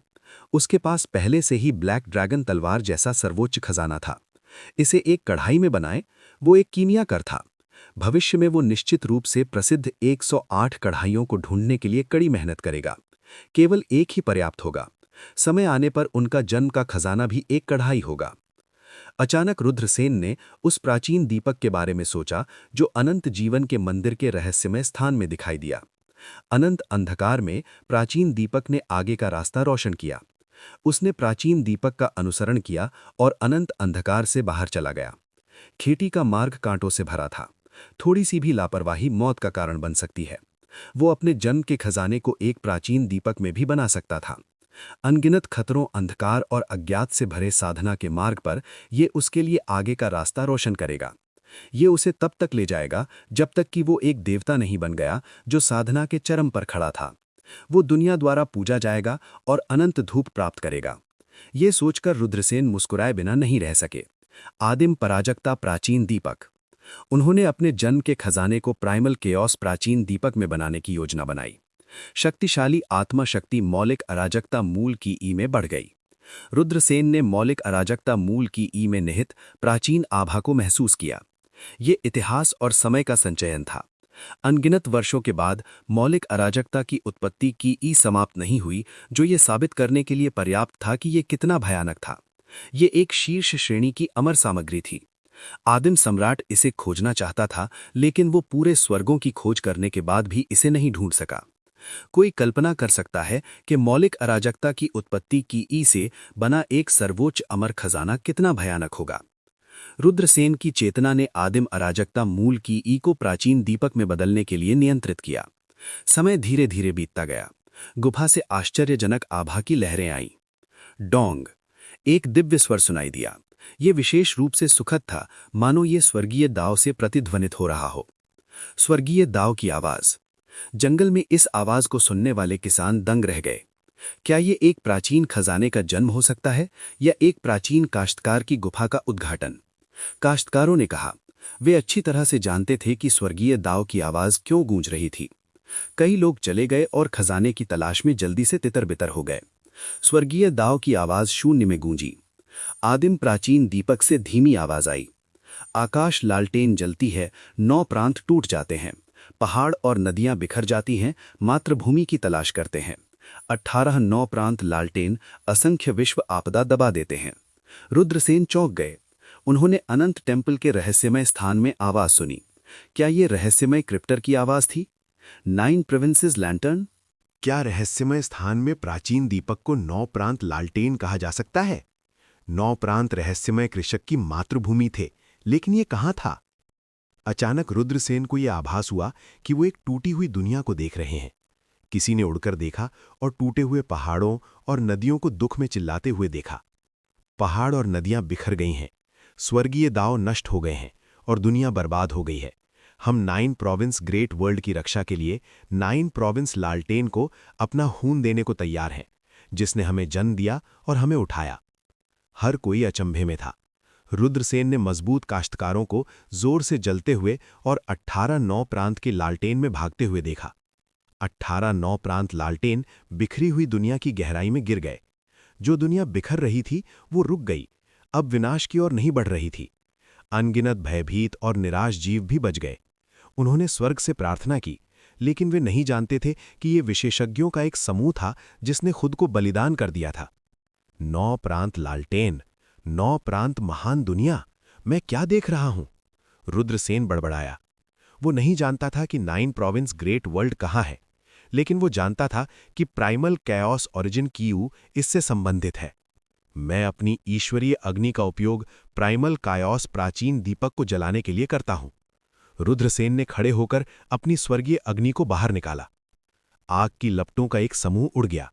उसके पास पहले से ही ब्लैक ड्रैगन तलवार जैसा सर्वोच्च खजाना था। इसे एक कढ़ाई में बनाएं। वो एक कीमियाकर था। भविष्य में वो निश्चित रूप से प्रसिद्ध 108 कढ़ाइयों को ढूंढने के लिए कड़ी मेहनत करेगा। केवल एक ही पर्याप्त होगा। समय आने पर उनका जन्म का खजाना भी एक कढ़ाई होगा। अचानक रुद्रसेन ने उस प्राचीन दीपक के बारे में सोचा जो अनंत जीवन के मंदिर के रहस्यमय स्थान में दिखाई दिया। अनंत अंधकार में प्राचीन दीपक ने आगे का रास्ता रोशन किया। उसने प्राचीन दीपक का अनुसरण किया और अनंत अंधकार से बाहर चला गया। खेती का मार्ग कांटों से भरा था। थोड़ी सी भी लापरवाही मौत का कारण बन सकती है। वो अपने जन्म के खजाने को एक प्राचीन दीपक में भी बना सकता था। अनगिनत खतरों, अंधकार और अज्ञात से भरे साधना के मार्ग पर ये उसके लिए आगे का रास्ता रोशन करेगा। ये उसे तब तक ले जाएगा जब तक कि वो एक देवता नहीं बन गया जो साधना के चरम पर खड़ा था। वो दुनिया द्वारा पूजा जाएगा और अनंत धूप प्राप्त करेगा। ये सोचकर रुद्रसेन मुस्कुराए बिना नहीं रह सके। आदिम पराजकता प्राचीन दीपक। उन्होंने अपने जन्म के खजाने को प्राइमल केओस प्राचीन दीपक में बनाने की योजना बनाई। शक्तिशाली आत्मा शक्ति मौलिक अराजकता मूल की ई में बढ़ गई। रुद्रसेन ने मौलिक अराजकता मूल की ई में निहित प्राचीन आभा को महसूस किया। ये इतिहास और समय का संचयन था। अनगिनत वर्षों के बाद मौलिक अराजकता की उत्पत्ति की ई समाप्त नहीं हुई, जो ये साबित करने के लिए पर्याप्त था कि ये कितना भयानक था। ये एक शीर्ष श्रेणी की अमर सामग्री थी। आदिम सम्राट इसे खोजना चाहता था, लेकिन वो पूरे स्वर्गों की खोज करने के बाद भी इसे नहीं ढूंढ सका। कोई कल्पना कर सकता है कि मौलिक अराजकता की उत्पत्ति की ई से बना एक सर्वोच्च अमर खजाना कितना भयानक होगा। रुद्रसेन की चेतना ने आदिम अराजकता मूल की ई को प्राचीन दीपक में बदलने के लिए नियंत्रित किया। समय धीरे धीरे बीतता गया। गुफा से आश्चर्यजनक आभा की लहरें आईं। डोंग, एक दिव्य स्वर सुनाई दिया। ये विशेष रूप से सुखद था, मानो ये स्वर्गीय दाव से प्रतिध्वनित हो रहा हो। स्वर्गीय दाव की आवाज। जंगल में इस आवाज को सुनने वाले किसान दंग रह गए। क्या ये एक प्राचीन खजाने का जन्म हो सकता है या एक प्राचीन काश्तकार की गुफा का उद्घाटन? काश्तकारों ने कहा। वे अच्छी तरह से जानते थे कि स्वर्गीय दाव की आवाज क्यों गूंज रही थी। कई लोग चले गए और खजाने की तलाश में जल्दी से तितर-बितर हो गए। स्वर्गीय दाव की आवाज शून्य में गूंजी। आदिम प्राचीन दीपक से धीमी आवाज आई। आकाश लालटेन जलती है, 9 प्रांत टूट जाते हैं, पहाड़ और नदियां बिखर जाती हैं, मात्र भूमि की तलाश करते हैं। 18 9 प्रांत लालटेन असंख्य विश्व आपदा दबा देते हैं। रुद्रसेन चौंक गए। उन्होंने अनंत टेम्पल के रहस्यमय स्थान में आवाज सुनी। क्या ये रहस्यमय क्रिप्टर की आवाज थी? 9 प्रोविंसेस लैंटर्न? क्या रहस्यमय स्थान में प्राचीन दीपक को 9 प्रांत लालटेन कहा जा सकता है? 9 प्रांत रहस्यमय कृषक की मातृभूमि थे, लेकिन ये कहाँ था? अचानक रुद्रसेन को यह आभास हुआ कि वो एक टूटी हुई दुनिया को देख रहे हैं। किसी ने उड़कर देखा और टूटे हुए पहाड़ों और नदियों को दुख में चिल्लाते हुए देखा। पहाड़ और नदियां बिखर गई हैं, स्वर्गीय दाव नष्ट हो गए हैं और दुनिया बर्बाद हो गई है। हम 9 प्रोविंस ग्रेट वर्ल्ड की रक्षा के लिए 9 प्रोविंस लालटेन को अपना खून देने को तैयार हैं, जिसने हमें जन्म दिया और हमें उठाया। हर कोई अचंभे में था। रुद्रसेन ने मजबूत काश्तकारों को जोर से जलते हुए और 18 9 प्रांत के लालटेन में भागते हुए देखा। 18 9 प्रांत लालटेन बिखरी हुई दुनिया की गहराई में गिर गए। जो दुनिया बिखर रही थी वो रुक गई, अब विनाश की ओर नहीं बढ़ रही थी। अनगिनत भयभीत और निराश जीव भी बच गए। उन्होंने स्वर्ग से प्रार्थना की, लेकिन वे नहीं जानते थे कि ये विशेषज्ञों का एक समूह था जिसने खुद को बलिदान कर दिया था। 9 प्रांत लालटेन, 9 प्रांत महान दुनिया, मैं क्या देख रहा हूं? रुद्रसेन बड़बड़ाया। वो नहीं जानता था कि 9 प्रोविंस ग्रेट वर्ल्ड कहाँ है, लेकिन वो जानता था कि प्राइमल कैओस ओरिजिन कीयू इससे संबंधित है। मैं अपनी ईश्वरीय अग्नि का उपयोग प्राइमल कायोस प्राचीन दीपक को जलाने के लिए करता हूं। रुद्रसेन ने खड़े होकर अपनी स्वर्गीय अग्नि को बाहर निकाला। आग की लपटों का एक समूह उड़ गया।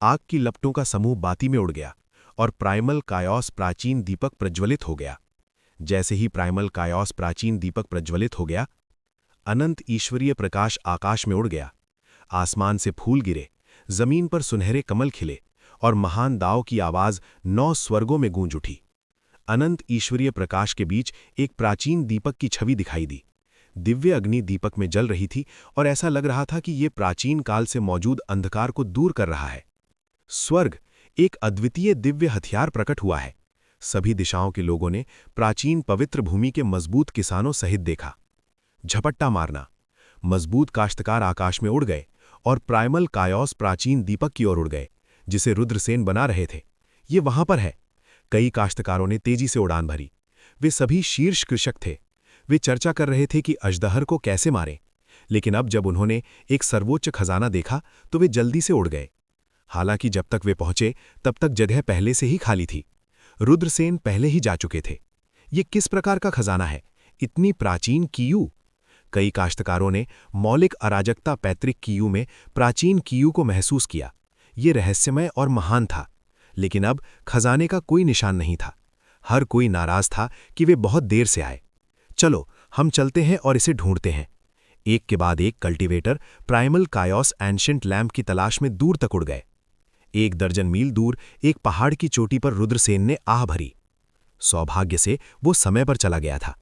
आग की लपटों का समूह बाती में उड़ गया और प्राइमल कायोस प्राचीन दीपक प्रज्वलित हो गया। जैसे ही प्राइमल कायोस प्राचीन दीपक प्रज्वलित हो गया, अनंत ईश्वरीय प्रकाश आकाश में उड़ गया। आसमान से फूल गिरे, जमीन पर सुनहरे कमल खिले और महान दाव की आवाज 9 स्वर्गों में गूंज उठी। अनंत ईश्वरीय प्रकाश के बीच एक प्राचीन दीपक की छवि दिखाई दी। दिव्य अग्नि दीपक में जल रही थी और ऐसा लग रहा था कि ये प्राचीन काल से मौजूद अंधकार को दूर कर रहा है। स्वर्ग एक अद्वितीय दिव्य हथियार प्रकट हुआ है। सभी दिशाओं के लोगों ने प्राचीन पवित्र भूमि के मजबूत किसानों सहित देखा। झपट्टा मारना, मजबूत काश्तकार आकाश में उड़ गए और प्राइमल कायोस प्राचीन दीपक की ओर उड़ गए, जिसे रुद्रसेन बना रहे थे। ये वहां पर है। कई काश्तकारों ने तेजी से उड़ान भरी। वे सभी शीर्ष कृषक थे। वे चर्चा कर रहे थे कि अजदहर को कैसे मारें, लेकिन अब जब उन्होंने एक सर्वोच्च खजाना देखा तो वे जल्दी से उड़ गए। हालांकि जब तक वे पहुंचे तब तक जगह पहले से ही खाली थी। रुद्रसेन पहले ही जा चुके थे। ये किस प्रकार का खजाना है? इतनी प्राचीन कीयू? कई काश्तकारों ने मौलिक अराजकता पैतृक कीयू में प्राचीन कीयू को महसूस किया। ये रहस्यमय और महान था, लेकिन अब खजाने का कोई निशान नहीं था। हर कोई नाराज था कि वे बहुत देर से आए। चलो हम चलते हैं और इसे ढूंढते हैं। एक के बाद एक कल्टीवेटर प्राइमल कायोस एंशिएंट लैंप की तलाश में दूर तक उड़ गए। 1 दर्जन मील दूर एक पहाड़ की चोटी पर रुद्रसेन ने आह भरी। सौभाग्य से वो समय पर चला गया था,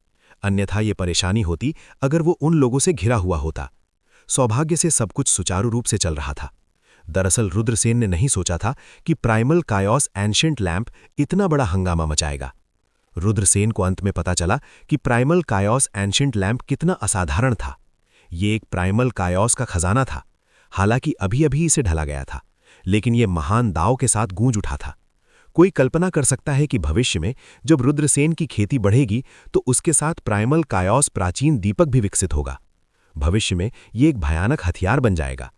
अन्यथा ये परेशानी होती अगर वो उन लोगों से घिरा हुआ होता। सौभाग्य से सब कुछ सुचारू रूप से चल रहा था। दरअसल रुद्रसेन ने नहीं सोचा था कि प्राइमल कायोस एंशिएंट लैंप इतना बड़ा हंगामा मचाएगा। रुद्रसेन को अंत में पता चला कि प्राइमल कायोस एंशिएंट लैंप कितना असाधारण था। ये एक प्राइमल कायोस का खजाना था। हालांकि अभी अभी इसे ढला गया था, लेकिन ये महान दाव के साथ गूंज उठा था। कोई कल्पना कर सकता है कि भविष्य में जब रुद्रसेन की खेती बढ़ेगी तो उसके साथ प्राइमल कायोस प्राचीन दीपक भी विकसित होगा। भविष्य में ये एक भयानक हथियार बन जाएगा।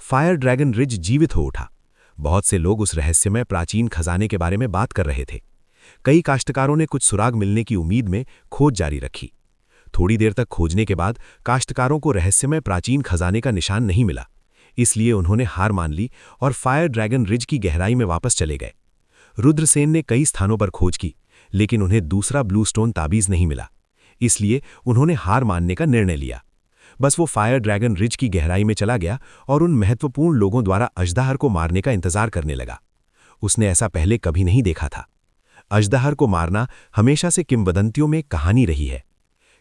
फायर ड्रैगन रिज जीवित हो उठा। बहुत से लोग उस रहस्यमय प्राचीन खजाने के बारे में बात कर रहे थे। कई काश्तकारों ने कुछ सुराग मिलने की उम्मीद में खोज जारी रखी। थोड़ी देर तक खोजने के बाद काश्तकारों को रहस्यमय प्राचीन खजाने का निशान नहीं मिला, इसलिए उन्होंने हार मान ली और फायर ड्रैगन रिज की गहराई में वापस चले गए। रुद्रसेन ने कई स्थानों पर खोज की, लेकिन उन्हें दूसरा ब्लूस्टोन ताबीज नहीं मिला, इसलिए उन्होंने हार मानने का निर्णय लिया। बस वो फायर ड्रैगन रिज की गहराई में चला गया और उन महत्वपूर्ण लोगों द्वारा अजदहर को मारने का इंतजार करने लगा। उसने ऐसा पहले कभी नहीं देखा था। अजदहर को मारना हमेशा से किंवदंतियों में कहानी रही है।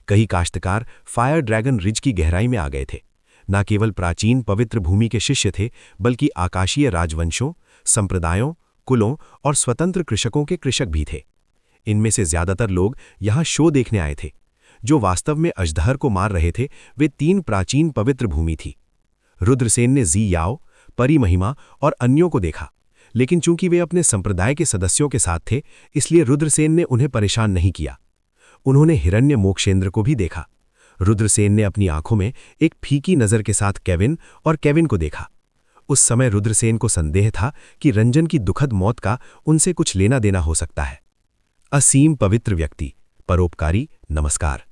कई काश्तकार फायर ड्रैगन रिज की गहराई में आ गए थे। न केवल प्राचीन पवित्र भूमि के शिष्य थे, बल्कि आकाशीय राजवंशों, संप्रदायों, कुलों और स्वतंत्र कृषकों के कृषक भी थे। इनमें से ज्यादातर लोग यहाँ शो देखने आए थे। जो वास्तव में अजदहर को मार रहे थे वे 3 प्राचीन पवित्र भूमि थी। रुद्रसेन ने जी याओ, परी महिमा और अन्यों को देखा, लेकिन चूंकि वे अपने संप्रदाय के सदस्यों के साथ थे, इसलिए रुद्रसेन ने उन्हें परेशान नहीं किया। उन्होंने हिरण्य मोक्षेंद्र को भी देखा। रुद्रसेन ने अपनी आंखों में एक फीकी नजर के साथ केविन और केविन को देखा। उस समय रुद्रसेन को संदेह था कि रंजन की दुखद मौत का उनसे कुछ लेना देना हो सकता है। असीम पवित्र व्यक्ति, परोपकारी, नमस्कार।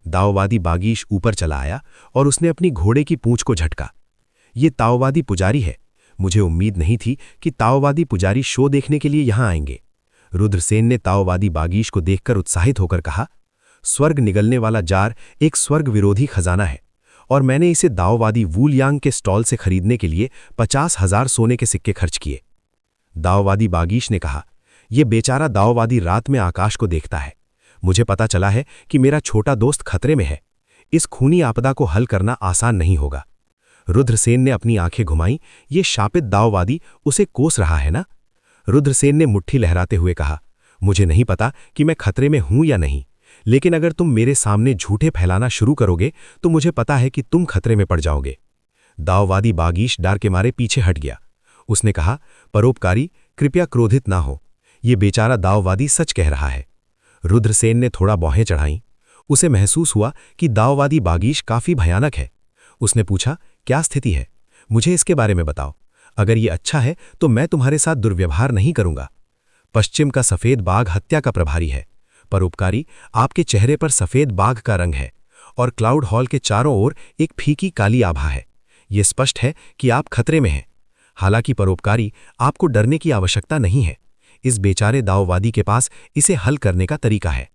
दाओवादी बागीश ऊपर चला आया और उसने अपनी घोड़े की पूंछ को झटका। ये ताओवादी पुजारी है। मुझे उम्मीद नहीं थी कि ताओवादी पुजारी शो देखने के लिए यहां आएंगे। रुद्रसेन ने ताओवादी बागीश को देखकर उत्साहित होकर कहा, स्वर्ग निगलने वाला जार एक स्वर्ग विरोधी खजाना है और मैंने इसे दाओवादी वूलयांग के स्टॉल से खरीदने के लिए 50,000 सोने के सिक्के खर्च किए। दाओवादी बागीश ने कहा, यह बेचारा दाओवादी रात में आकाश को देखता है। मुझे पता चला है कि मेरा छोटा दोस्त खतरे में है। इस खूनी आपदा को हल करना आसान नहीं होगा। रुद्रसेन ने अपनी आंखें घुमाई। ये शापित दाओवादी उसे कोस रहा है ना? रुद्रसेन ने मुट्ठी लहराते हुए कहा, मुझे नहीं पता कि मैं खतरे में हूं या नहीं, लेकिन अगर तुम मेरे सामने झूठे फैलाना शुरू करोगे तो मुझे पता है कि तुम खतरे में पड़ जाओगे। दाओवादी बागीश डर के मारे पीछे हट गया। उसने कहा, परोपकारी, कृपया क्रोधित ना हो। ये बेचारा दाओवादी सच कह रहा है। रुद्रसेन ने थोड़ा बौहें चढ़ाईं। उसे महसूस हुआ कि दाओवादी बागीश काफी भयानक है। उसने पूछा, क्या स्थिति है? मुझे इसके बारे में बताओ। अगर ये अच्छा है तो मैं तुम्हारे साथ दुर्व्यवहार नहीं करूंगा। पश्चिम का सफेद बाघ हत्या का प्रभारी है। परोपकारी, आपके चेहरे पर सफेद बाघ का रंग है और क्लाउड हॉल के चारों ओर एक फीकी काली आभा है। यह स्पष्ट है कि आप खतरे में हैं। हालांकि परोपकारी, आपको डरने की आवश्यकता नहीं है। इस बेचारे दाओवादी के पास इसे हल करने का तरीका है।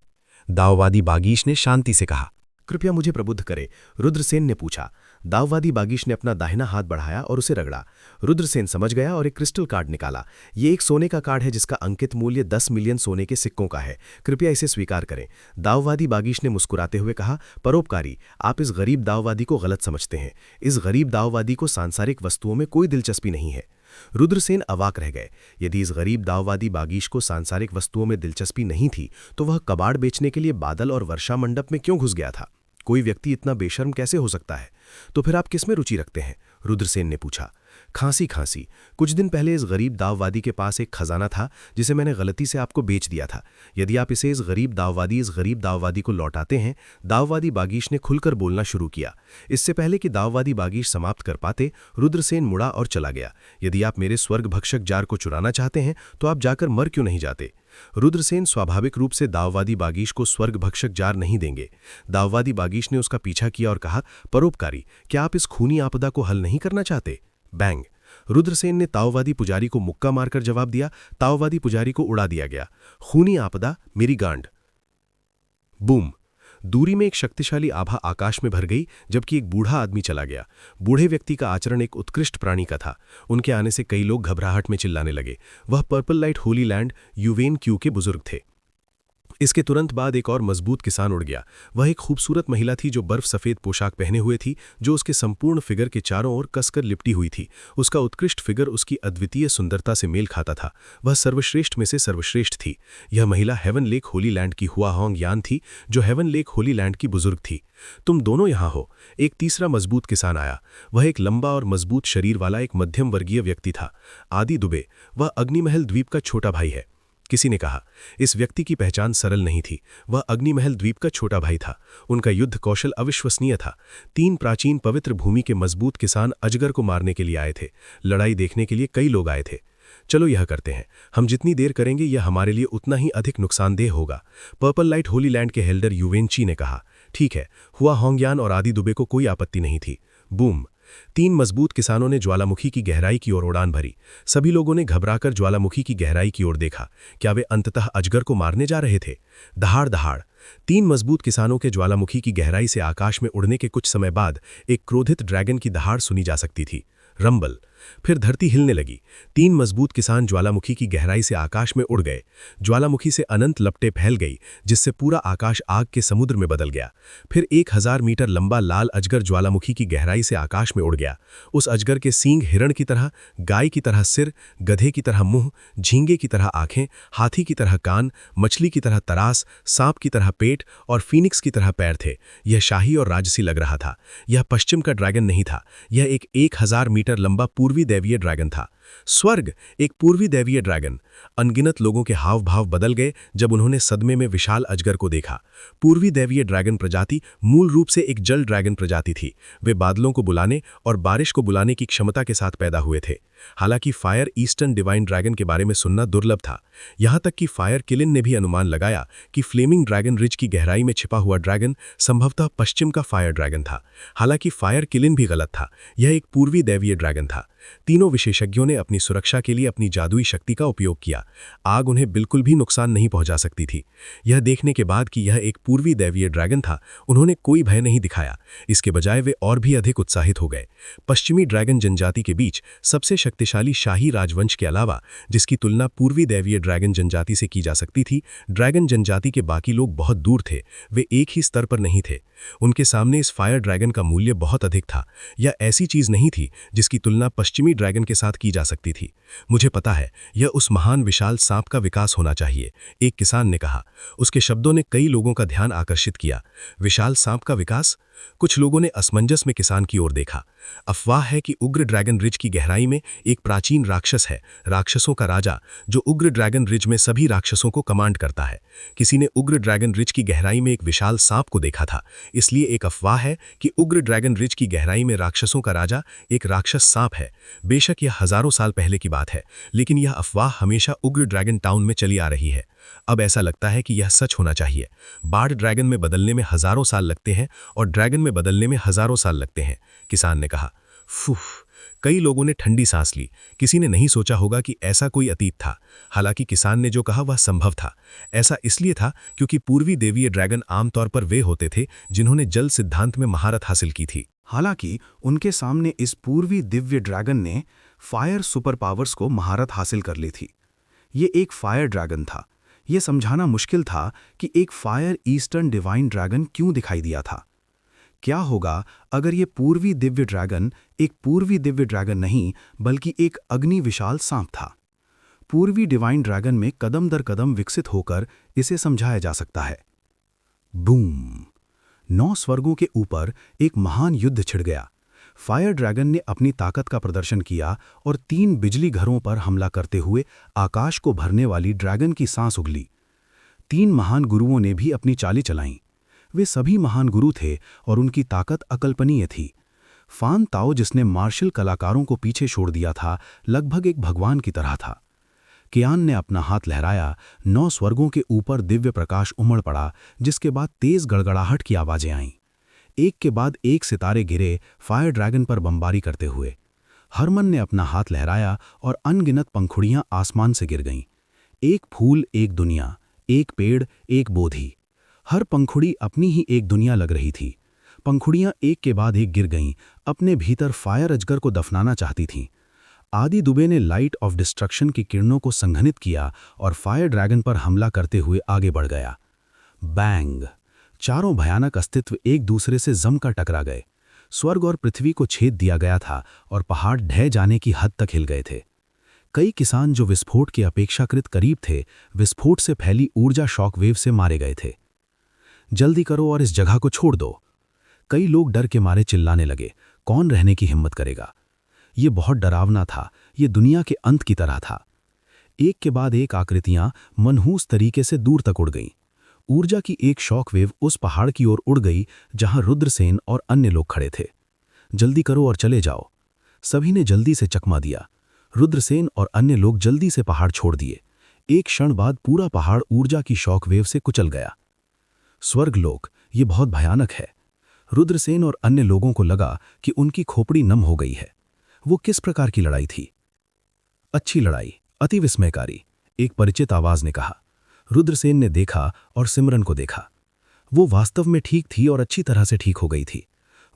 दाओवादी बागीश ने शांति से कहा, कृपया मुझे प्रबुद्ध करे। रुद्रसेन ने पूछा। दाववादी बागीश ने अपना दाहिना हाथ बढ़ाया और उसे रगड़ा। रुद्रसेन समझ गया और एक क्रिस्टल कार्ड निकाला। ये एक सोने का कार्ड है जिसका अंकित मूल्य 10 मिलियन सोने के सिक्कों का है। कृपया इसे स्वीकार करें। दाववादी बागीश ने मुस्कुराते हुए कहा, परोपकारी, आप इस गरीब दाववादी को गलत समझते हैं। इस गरीब दाववादी को सांसारिक वस्तुओं में कोई दिलचस्पी नहीं है। रुद्रसेन अवाक रह गए। यदि इस गरीब दाववादी बागीश को सांसारिक वस्तुओं में दिलचस्पी नहीं थी तो वह कबाड़ बेचने के लिए बादल और वर्षा मंडप में क्यों घुस गया था? कोई व्यक्ति इतना बेशर्म कैसे हो सकता है? तो फिर आप किसमें रुचि रखते हैं? रुद्रसेन ने पूछा। खांसी खांसी। कुछ दिन पहले इस गरीब दाववादी के पास एक खजाना था जिसे मैंने गलती से आपको बेच दिया था। यदि आप इस गरीब दाववादी को लौटाते हैं। दाववादी बागीश ने खुलकर बोलना शुरू किया। इससे पहले कि दाववादी बागीश समाप्त कर पाते, रुद्रसेन मुड़ा और चला गया। यदि आप मेरे स्वर्ग भक्षक जार को चुराना चाहते हैं तो आप जाकर मर क्यों नहीं जाते? रुद्रसेन स्वाभाविक रूप से दाववादी बागीश को स्वर्ग भक्षक जार नहीं देंगे। दाववादी बागीश ने उसका पीछा किया और कहा, परोपकारी, क्या आप इस खूनी आपदा को हल नहीं करना चाहते? बैंग। रुद्रसेन ने ताओवादी पुजारी को मुक्का मारकर जवाब दिया। ताओवादी पुजारी को उड़ा दिया गया। खूनी आपदा, मेरी गांड। बूम। दूरी में एक शक्तिशाली आभा आकाश में भर गई, जबकि एक बूढ़ा आदमी चला गया। बूढ़े व्यक्ति का आचरण एक उत्कृष्ट प्राणी का था। उनके आने से कई लोग घबराहट में चिल्लाने लगे। वह पर्पल लाइट होली लैंड यूवेन क्यू के बुजुर्ग थे। इसके तुरंत बाद एक और मजबूत किसान उड़ गया। वह एक खूबसूरत महिला थी जो बर्फ सफ़ेद पोशाक पहने हुए थी, जो उसके संपूर्ण फिगर के चारों ओर कसकर लिपटी हुई थी। उसका उत्कृष्ट फिगर उसकी अद्वितीय सुंदरता से मेल खाता था। वह सर्वश्रेष्ठ में से सर्वश्रेष्ठ थी। यह महिला हेवन लेक होली लैंड की हुआ होंग यान थी, जो हेवन लेक होली लैंड की बुजुर्ग थी। तुम दोनों यहाँ हो। एक तीसरा मजबूत किसान आया। वह एक लंबा और मजबूत शरीर वाला एक मध्यम वर्गीय व्यक्ति था। आदि दुबे। वह अग्निमहल द्वीप का छोटा भाई है। किसी ने कहा। इस व्यक्ति की पहचान सरल नहीं थी। वह अग्निमहल द्वीप का छोटा भाई था। उनका युद्ध कौशल अविश्वसनीय था। 3 प्राचीन पवित्र भूमि के मजबूत किसान अजगर को मारने के लिए आए थे। लड़ाई देखने के लिए कई लोग आए थे। चलो यह करते हैं। हम जितनी देर करेंगे यह हमारे लिए उतना ही अधिक नुकसानदेह होगा। पर्पल लाइट होली लैंड के हेल्डर युवेंची ने कहा। ठीक है। हुआ होंगयान और आदि दुबे को कोई आपत्ति नहीं थी। बूम। 3 मजबूत किसानों ने ज्वालामुखी की गहराई की ओर उड़ान भरी। सभी लोगों ने घबराकर ज्वालामुखी की गहराई की ओर देखा। क्या वे अंततः अजगर को मारने जा रहे थे? दहाड़ दहाड़। 3 मजबूत किसानों के ज्वालामुखी की गहराई से आकाश में उड़ने के कुछ समय बाद एक क्रोधित ड्रैगन की दहाड़ सुनी जा सकती थी। रंबल। फिर धरती हिलने लगी। 3 मजबूत किसान ज्वालामुखी की गहराई से आकाश में उड़ गए। ज्वालामुखी से अनंत लपटें फैल गई, जिससे पूरा आकाश आग के समुद्र में बदल गया। फिर 1000 मीटर लंबा लाल अजगर ज्वालामुखी की गहराई से आकाश में उड़ गया। उस अजगर के सींग हिरण की तरह, गाय की तरह सिर, गधे की तरह मुंह, झींगे की तरह आंखें, हाथी की तरह कान, मछली की तरह तरास, सांप की तरह पेट और फीनिक्स की तरह पैर थे। यह शाही और राजसी लग रहा था। यह पश्चिम का ड्रैगन नहीं था। यह एक 1000 मीटर लंबा पूर्वी दैवीय ड्रैगन था। स्वर्ग, एक पूर्वी दैवीय ड्रैगन। अनगिनत लोगों के हाव भाव बदल गए जब उन्होंने सदमे में विशाल अजगर को देखा। पूर्वी दैवीय ड्रैगन प्रजाति मूल रूप से एक जल ड्रैगन प्रजाति थी। वे बादलों को बुलाने और बारिश को बुलाने की क्षमता के साथ पैदा हुए थे। हालांकि फायर ईस्टर्न डिवाइन ड्रैगन के बारे में सुनना दुर्लभ था। यहां तक कि फायर किलिन ने भी अनुमान लगाया कि फ्लेमिंग ड्रैगन रिज की गहराई में छिपा हुआ ड्रैगन संभवतः पश्चिम का फायर ड्रैगन था। हालांकि फायर किलिन भी गलत था। यह एक पूर्वी दैवीय ड्रैगन था। तीनों विशेषज्ञों ने अपनी सुरक्षा के लिए अपनी जादुई शक्ति का उपयोग किया। आग उन्हें बिल्कुल भी नुकसान नहीं पहुंचा सकती थी। यह देखने के बाद कि यह एक पूर्वी दैवीय ड्रैगन था, उन्होंने कोई भय नहीं दिखाया। इसके बजाय वे और भी अधिक उत्साहित हो गए। पश्चिमी ड्रैगन जनजाति के बीच सबसे शक्तिशाली शाही राजवंश के अलावा, जिसकी तुलना पूर्वी दैवीय ड्रैगन जनजाति से की जा सकती थी, ड्रैगन जनजाति के बाकी लोग बहुत दूर थे। वे एक ही स्तर पर नहीं थे। उनके सामने इस फायर ड्रैगन का मूल्य बहुत अधिक था। यह ऐसी चीज नहीं थी जिसकी तुलना पश्चिमी ड्रैगन के साथ की जा सकती थी। मुझे पता है, यह उस महान विशाल सांप का विकास होना चाहिए, एक किसान ने कहा। उसके शब्दों ने कई लोगों का ध्यान आकर्षित किया। विशाल सांप का विकास? कुछ लोगों ने असमंजस में किसान की ओर देखा। अफवाह है कि उग्र ड्रैगन रिज की गहराई में एक प्राचीन राक्षस है, राक्षसों का राजा, जो उग्र ड्रैगन रिज में सभी राक्षसों को कमांड करता है। किसी ने उग्र ड्रैगन रिज की गहराई में एक विशाल सांप को देखा था, इसलिए एक अफवाह है कि उग्र ड्रैगन रिज की गहराई में राक्षसों का राजा एक राक्षस सांप है। बेशक यह हजारों साल पहले की बात है, लेकिन यह अफवाह हमेशा उग्र ड्रैगन टाउन में चली आ रही है। अब ऐसा लगता है कि यह सच होना चाहिए। बाढ़ ड्रैगन में बदलने में हजारों साल लगते हैं और ड्रैगन में बदलने में हजारों साल लगते हैं, किसान ने कहा। फूफ। कई लोगों ने ठंडी सांस ली। किसी ने नहीं सोचा होगा कि ऐसा कोई अतीत था। हालांकि किसान ने जो कहा वह संभव था। ऐसा इसलिए था क्योंकि पूर्वी देवीय ड्रैगन आमतौर पर वे होते थे जिन्होंने जल सिद्धांत में महारत हासिल की थी। हालांकि उनके सामने इस पूर्वी दिव्य ड्रैगन ने फायर सुपर पावर्स को महारत हासिल कर ली थी। ये एक फायर ड्रैगन था। यह समझाना मुश्किल था कि एक फायर ईस्टर्न डिवाइन ड्रैगन क्यों दिखाई दिया था। क्या होगा अगर ये पूर्वी दिव्य ड्रैगन एक पूर्वी दिव्य ड्रैगन नहीं बल्कि एक अग्नि विशाल सांप था? पूर्वी डिवाइन ड्रैगन में कदम दर कदम विकसित होकर इसे समझाया जा सकता है। बूम। 9 स्वर्गों के ऊपर एक महान युद्ध छिड़ गया। फायर ड्रैगन ने अपनी ताकत का प्रदर्शन किया और 3 बिजली घरों पर हमला करते हुए आकाश को भरने वाली ड्रैगन की सांस उगली। 3 महान गुरुओं ने भी अपनी चालें चलाईं। वे सभी महान गुरु थे और उनकी ताकत अकल्पनीय थी। फान ताओ, जिसने मार्शल कलाकारों को पीछे छोड़ दिया था, लगभग एक भगवान की तरह था। कियान ने अपना हाथ लहराया, 9 स्वर्गों के ऊपर दिव्य प्रकाश उमड़ पड़ा, जिसके बाद तेज गड़गड़ाहट की आवाजें आईं। एक के बाद एक सितारे गिरे, फायर ड्रैगन पर बमबारी करते हुए। हरमन ने अपना हाथ लहराया और अनगिनत पंखुड़ियां आसमान से गिर गईं। एक फूल, एक दुनिया, एक पेड़, एक बोधि। हर पंखुड़ी अपनी ही एक दुनिया लग रही थी। पंखुड़ियां एक के बाद एक गिर गईं, अपने भीतर फायर अजगर को दफनाना चाहती थीं। आदि दुबे ने लाइट ऑफ डिस्ट्रक्शन की किरणों को संघनित किया और फायर ड्रैगन पर हमला करते हुए आगे बढ़ गया। बैंग! चारों भयानक अस्तित्व एक दूसरे से जमकर टकरा गए। स्वर्ग और पृथ्वी को छेद दिया गया था और पहाड़ ढह जाने की हद तक हिल गए थे। कई किसान जो विस्फोट के अपेक्षाकृत करीब थे, विस्फोट से फैली ऊर्जा शॉकवेव से मारे गए थे। जल्दी करो और इस जगह को छोड़ दो। कई लोग डर के मारे चिल्लाने लगे, कौन रहने की हिम्मत करेगा। ये बहुत डरावना था, ये दुनिया के अंत की तरह था। एक के बाद एक आकृतियां मनहूस तरीके से दूर तक उड़ गईं। ऊर्जा की एक शॉकवेव उस पहाड़ की ओर उड़ गई जहां रुद्रसेन और अन्य लोग खड़े थे। जल्दी करो और चले जाओ। सभी ने जल्दी से चकमा दिया। रुद्रसेन और अन्य लोग जल्दी से पहाड़ छोड़ दिए। एक क्षण बाद पूरा पहाड़ ऊर्जा की शॉकवेव से कुचल गया। स्वर्गलोक, ये बहुत भयानक है। रुद्रसेन और अन्य लोगों को लगा कि उनकी खोपड़ी नम हो गई है। वो किस प्रकार की लड़ाई थी? अच्छी लड़ाई, अति विस्मयकारी, एक परिचित आवाज ने कहा। रुद्रसेन ने देखा और सिमरन को देखा। वो वास्तव में ठीक थी और अच्छी तरह से ठीक हो गई थी।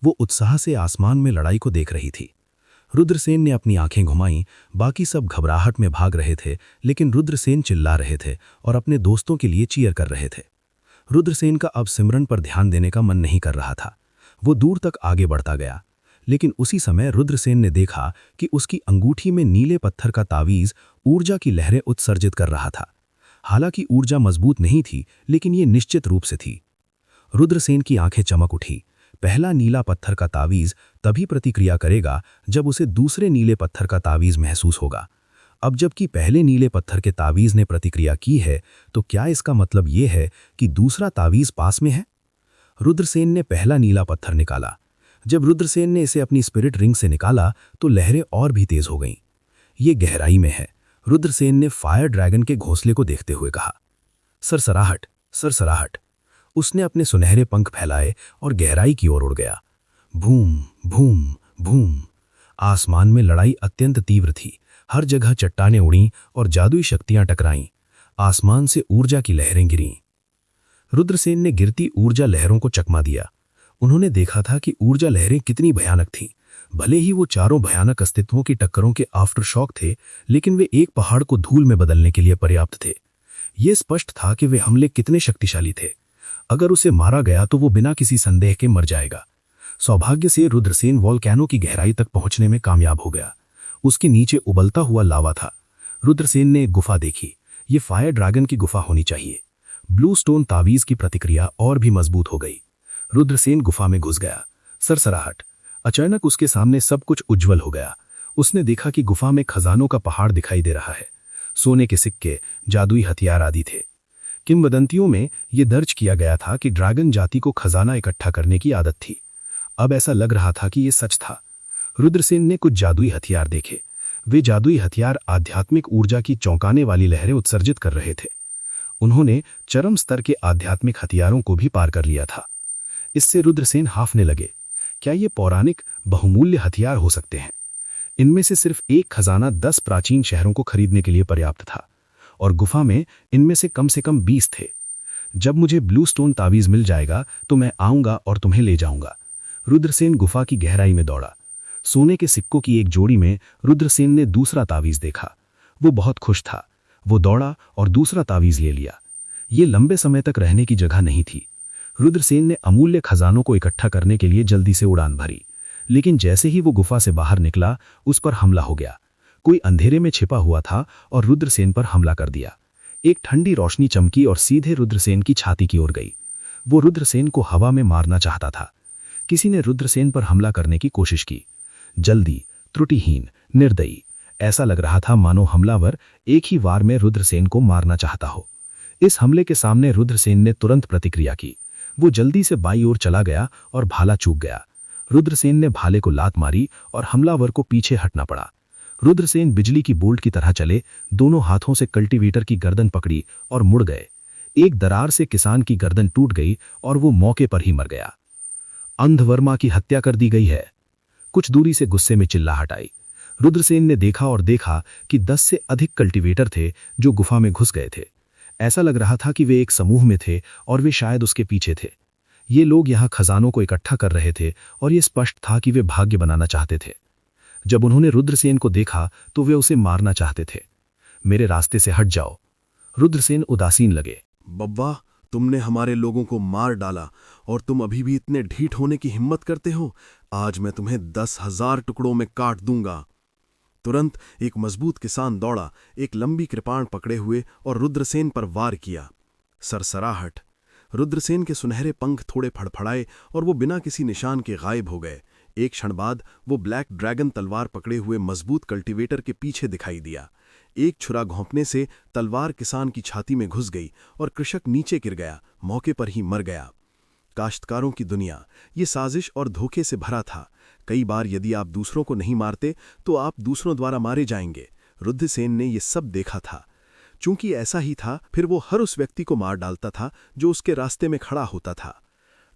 वो उत्साह से आसमान में लड़ाई को देख रही थी। रुद्रसेन ने अपनी आंखें घुमाईं। बाकी सब घबराहट में भाग रहे थे, लेकिन रुद्रसेन चिल्ला रहे थे और अपने दोस्तों के लिए चीयर कर रहे थे। रुद्रसेन का अब सिमरन पर ध्यान देने का मन नहीं कर रहा था। वो दूर तक आगे बढ़ता गया, लेकिन उसी समय रुद्रसेन ने देखा कि उसकी अंगूठी में नीले पत्थर का तावीज ऊर्जा की लहरें उत्सर्जित कर रहा था। हालांकि ऊर्जा मजबूत नहीं थी, लेकिन ये निश्चित रूप से थी। रुद्रसेन की आंखें चमक उठी। पहला नीला पत्थर का तावीज तभी प्रतिक्रिया करेगा जब उसे दूसरे नीले पत्थर का तावीज महसूस होगा। अब जबकि पहले नीले पत्थर के तावीज ने प्रतिक्रिया की है, तो क्या इसका मतलब ये है कि दूसरा तावीज पास में है? रुद्रसेन ने पहला नीला पत्थर निकाला। जब रुद्रसेन ने इसे अपनी स्पिरिट रिंग से निकाला तो लहरें और भी तेज हो गईं। ये गहराई में है, रुद्रसेन ने फायर ड्रैगन के घोंसले को देखते हुए कहा। सरसराहट, सरसराहट। उसने अपने सुनहरे पंख फैलाए और गहराई की ओर उड़ गया। भूम भूम भूम। आसमान में लड़ाई अत्यंत तीव्र थी। हर जगह चट्टानें उड़ीं और जादुई शक्तियां टकराईं। आसमान से ऊर्जा की लहरें गिरीं। रुद्रसेन ने गिरती ऊर्जा लहरों को चकमा दिया। उन्होंने देखा था कि ऊर्जा लहरें कितनी भयानक थीं। भले ही वो चारों भयानक अस्तित्वों की टक्करों के आफ्टर शॉक थे, लेकिन वे एक पहाड़ को धूल में बदलने के लिए पर्याप्त थे। ये स्पष्ट था कि वे हमले कितने शक्तिशाली थे। अगर उसे मारा गया तो वो बिना किसी संदेह के मर जाएगा। सौभाग्य से रुद्रसेन वॉल्केनो की गहराई तक पहुंचने में कामयाब हो गया। उसके नीचे उबलता हुआ लावा था। रुद्रसेन ने एक गुफा देखी। ये फायर ड्रैगन की गुफा होनी चाहिए। ब्लू स्टोन तावीज की प्रतिक्रिया और भी मजबूत हो गई। रुद्रसेन गुफा में घुस गया। सरसराहट। अचानक उसके सामने सब कुछ उज्जवल हो गया। उसने देखा कि गुफा में खजानों का पहाड़ दिखाई दे रहा है। सोने के सिक्के, जादुई हथियार आदि थे। किंवदंतियों में यह दर्ज किया गया था कि ड्रैगन जाति को खजाना इकट्ठा करने की आदत थी। अब ऐसा लग रहा था कि यह सच था। रुद्रसेन ने कुछ जादुई हथियार देखे। वे जादुई हथियार आध्यात्मिक ऊर्जा की चौंकाने वाली लहरें उत्सर्जित कर रहे थे। उन्होंने चरम स्तर के आध्यात्मिक हथियारों को भी पार कर लिया था। इससे रुद्रसेन हाफने लगे। क्या ये पौराणिक बहुमूल्य हथियार हो सकते हैं? इनमें से सिर्फ एक खजाना 10 प्राचीन शहरों को खरीदने के लिए पर्याप्त था, और गुफा में इनमें से कम 20 थे। जब मुझे ब्लू स्टोन तावीज मिल जाएगा तो मैं आऊंगा और तुम्हें ले जाऊंगा। रुद्रसेन गुफा की गहराई में दौड़ा। सोने के सिक्कों की एक जोड़ी में रुद्रसेन ने दूसरा तावीज देखा। वो बहुत खुश था। वो दौड़ा और दूसरा तावीज ले लिया। ये लंबे समय तक रहने की जगह नहीं थी। रुद्रसेन ने अमूल्य खजानों को इकट्ठा करने के लिए जल्दी से उड़ान भरी, लेकिन जैसे ही वो गुफा से बाहर निकला, उस पर हमला हो गया। कोई अंधेरे में छिपा हुआ था और रुद्रसेन पर हमला कर दिया। एक ठंडी रोशनी चमकी और सीधे रुद्रसेन की छाती की ओर गई। वो रुद्रसेन को हवा में मारना चाहता था। किसी ने रुद्रसेन पर हमला करने की कोशिश की, जल्दी, त्रुटिहीन, निर्दयी। ऐसा लग रहा था मानो हमलावर एक ही वार में रुद्रसेन को मारना चाहता हो। इस हमले के सामने रुद्रसेन ने तुरंत प्रतिक्रिया की। वो जल्दी से बाईं ओर चला गया और भाला चूक गया। रुद्रसेन ने भाले को लात मारी और हमलावर को पीछे हटना पड़ा। रुद्रसेन बिजली की बोल्ट की तरह चले, दोनों हाथों से कल्टीवेटर की गर्दन पकड़ी और मुड़ गए। एक दरार से किसान की गर्दन टूट गई और वो मौके पर ही मर गया। अंधवर्मा की हत्या कर दी गई है। कुछ दूरी से गुस्से में चिल्लाहट आई। रुद्रसेन ने देखा और देखा कि 10 से अधिक कल्टीवेटर थे जो गुफा में घुस गए थे। ऐसा लग रहा था कि वे एक समूह में थे और वे शायद उसके पीछे थे। ये लोग यहाँ खजानों को इकट्ठा कर रहे थे और ये स्पष्ट था कि वे भाग्य बनाना चाहते थे। जब उन्होंने रुद्रसेन को देखा तो वे उसे मारना चाहते थे। मेरे रास्ते से हट जाओ। रुद्रसेन उदासीन लगे। बब्बा, तुमने हमारे लोगों को मार डाला और तुम अभी भी इतने ढीठ होने की हिम्मत करते हो। आज मैं तुम्हें 10,000 टुकड़ों में काट दूंगा। तुरंत एक मजबूत किसान दौड़ा, एक लंबी कृपाण पकड़े हुए और रुद्रसेन पर वार किया। सरसराहट। रुद्रसेन के सुनहरे पंख थोड़े फड़फड़ाए और वो बिना किसी निशान के गायब हो गए। एक क्षण बाद वो ब्लैक ड्रैगन तलवार पकड़े हुए मजबूत कल्टीवेटर के पीछे दिखाई दिया। एक छुरा घोंपने से तलवार किसान की छाती में घुस गई और कृषक नीचे गिर गया, मौके पर ही मर गया। काश्तकारों की दुनिया ये साजिश और धोखे से भरा था। कई बार यदि आप दूसरों को नहीं मारते तो आप दूसरों द्वारा मारे जाएंगे। रुद्रसेन ने ये सब देखा था। चूंकि ऐसा ही था, फिर वो हर उस व्यक्ति को मार डालता था जो उसके रास्ते में खड़ा होता था।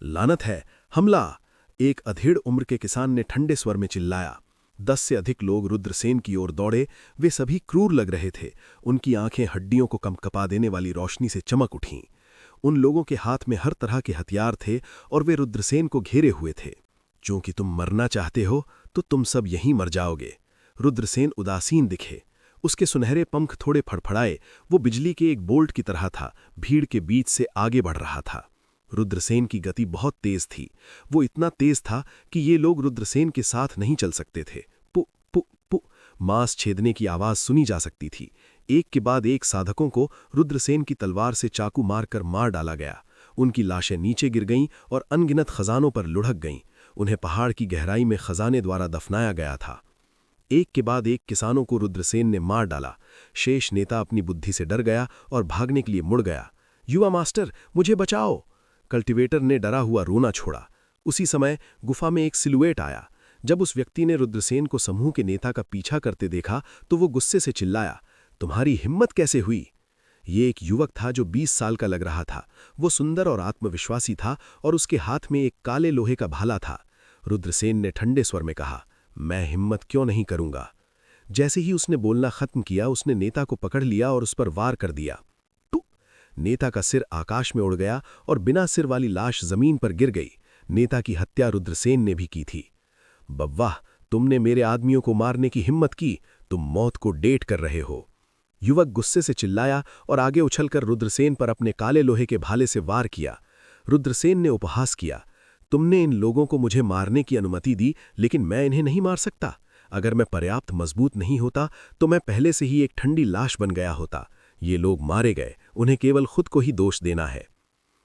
लानत है, हमला! एक अधेड़ उम्र के किसान ने ठंडे स्वर में चिल्लाया। 10 से अधिक लोग रुद्रसेन की ओर दौड़े। वे सभी क्रूर लग रहे थे। उनकी आंखें हड्डियों को कंपकपा देने वाली रोशनी से चमक उठीं। उन लोगों के हाथ में हर तरह के हथियार थे और वे रुद्रसेन को घेरे हुए थे। क्योंकि तुम मरना चाहते हो तो तुम सब यहीं मर जाओगे। रुद्रसेन उदासीन दिखे। उसके सुनहरे पंख थोड़े फड़फड़ाए। वो बिजली के एक बोल्ट की तरह था, भीड़ के बीच से आगे बढ़ रहा था। रुद्रसेन की गति बहुत तेज थी। वो इतना तेज था कि ये लोग रुद्रसेन के साथ नहीं चल सकते थे। पु पु पु मांस छेदने की आवाज सुनी जा सकती थी। एक के बाद एक साधकों को रुद्रसेन की तलवार से चाकू मारकर मार डाला गया। उनकी लाशें नीचे गिर गईं और अनगिनत खजानों पर लुढ़क गईं। उन्हें पहाड़ की गहराई में खजाने द्वारा दफनाया गया था। एक के बाद एक किसानों को रुद्रसेन ने मार डाला। शेष नेता अपनी बुद्धि से डर गया और भागने के लिए मुड़ गया। युवा मास्टर, मुझे बचाओ! कल्टीवेटर ने डरा हुआ रोना छोड़ा। उसी समय गुफा में एक सिलुएट आया। जब उस व्यक्ति ने रुद्रसेन को समूह के नेता का पीछा करते देखा तो वो गुस्से से चिल्लाया, तुम्हारी हिम्मत कैसे हुई? ये एक युवक था जो 20 साल का लग रहा था। वो सुंदर और आत्मविश्वासी था और उसके हाथ में एक काले लोहे का भाला था। रुद्रसेन ने ठंडे स्वर में कहा, मैं हिम्मत क्यों नहीं करूंगा। जैसे ही उसने बोलना खत्म किया, उसने नेता को पकड़ लिया और उस पर वार कर दिया। नेता का सिर आकाश में उड़ गया और बिना सिर वाली लाश जमीन पर गिर गई। नेता की हत्या रुद्रसेन ने भी की थी। बव्वाह, तुमने मेरे आदमियों को मारने की हिम्मत की। तुम मौत को डेट कर रहे हो। युवक गुस्से से चिल्लाया और आगे उछलकर रुद्रसेन पर अपने काले लोहे के भाले से वार किया। रुद्रसेन ने उपहास किया, तुमने इन लोगों को मुझे मारने की अनुमति दी, लेकिन मैं इन्हें नहीं मार सकता। अगर मैं पर्याप्त मजबूत नहीं होता तो मैं पहले से ही एक ठंडी लाश बन गया होता। ये लोग मारे गए, उन्हें केवल खुद को ही दोष देना है।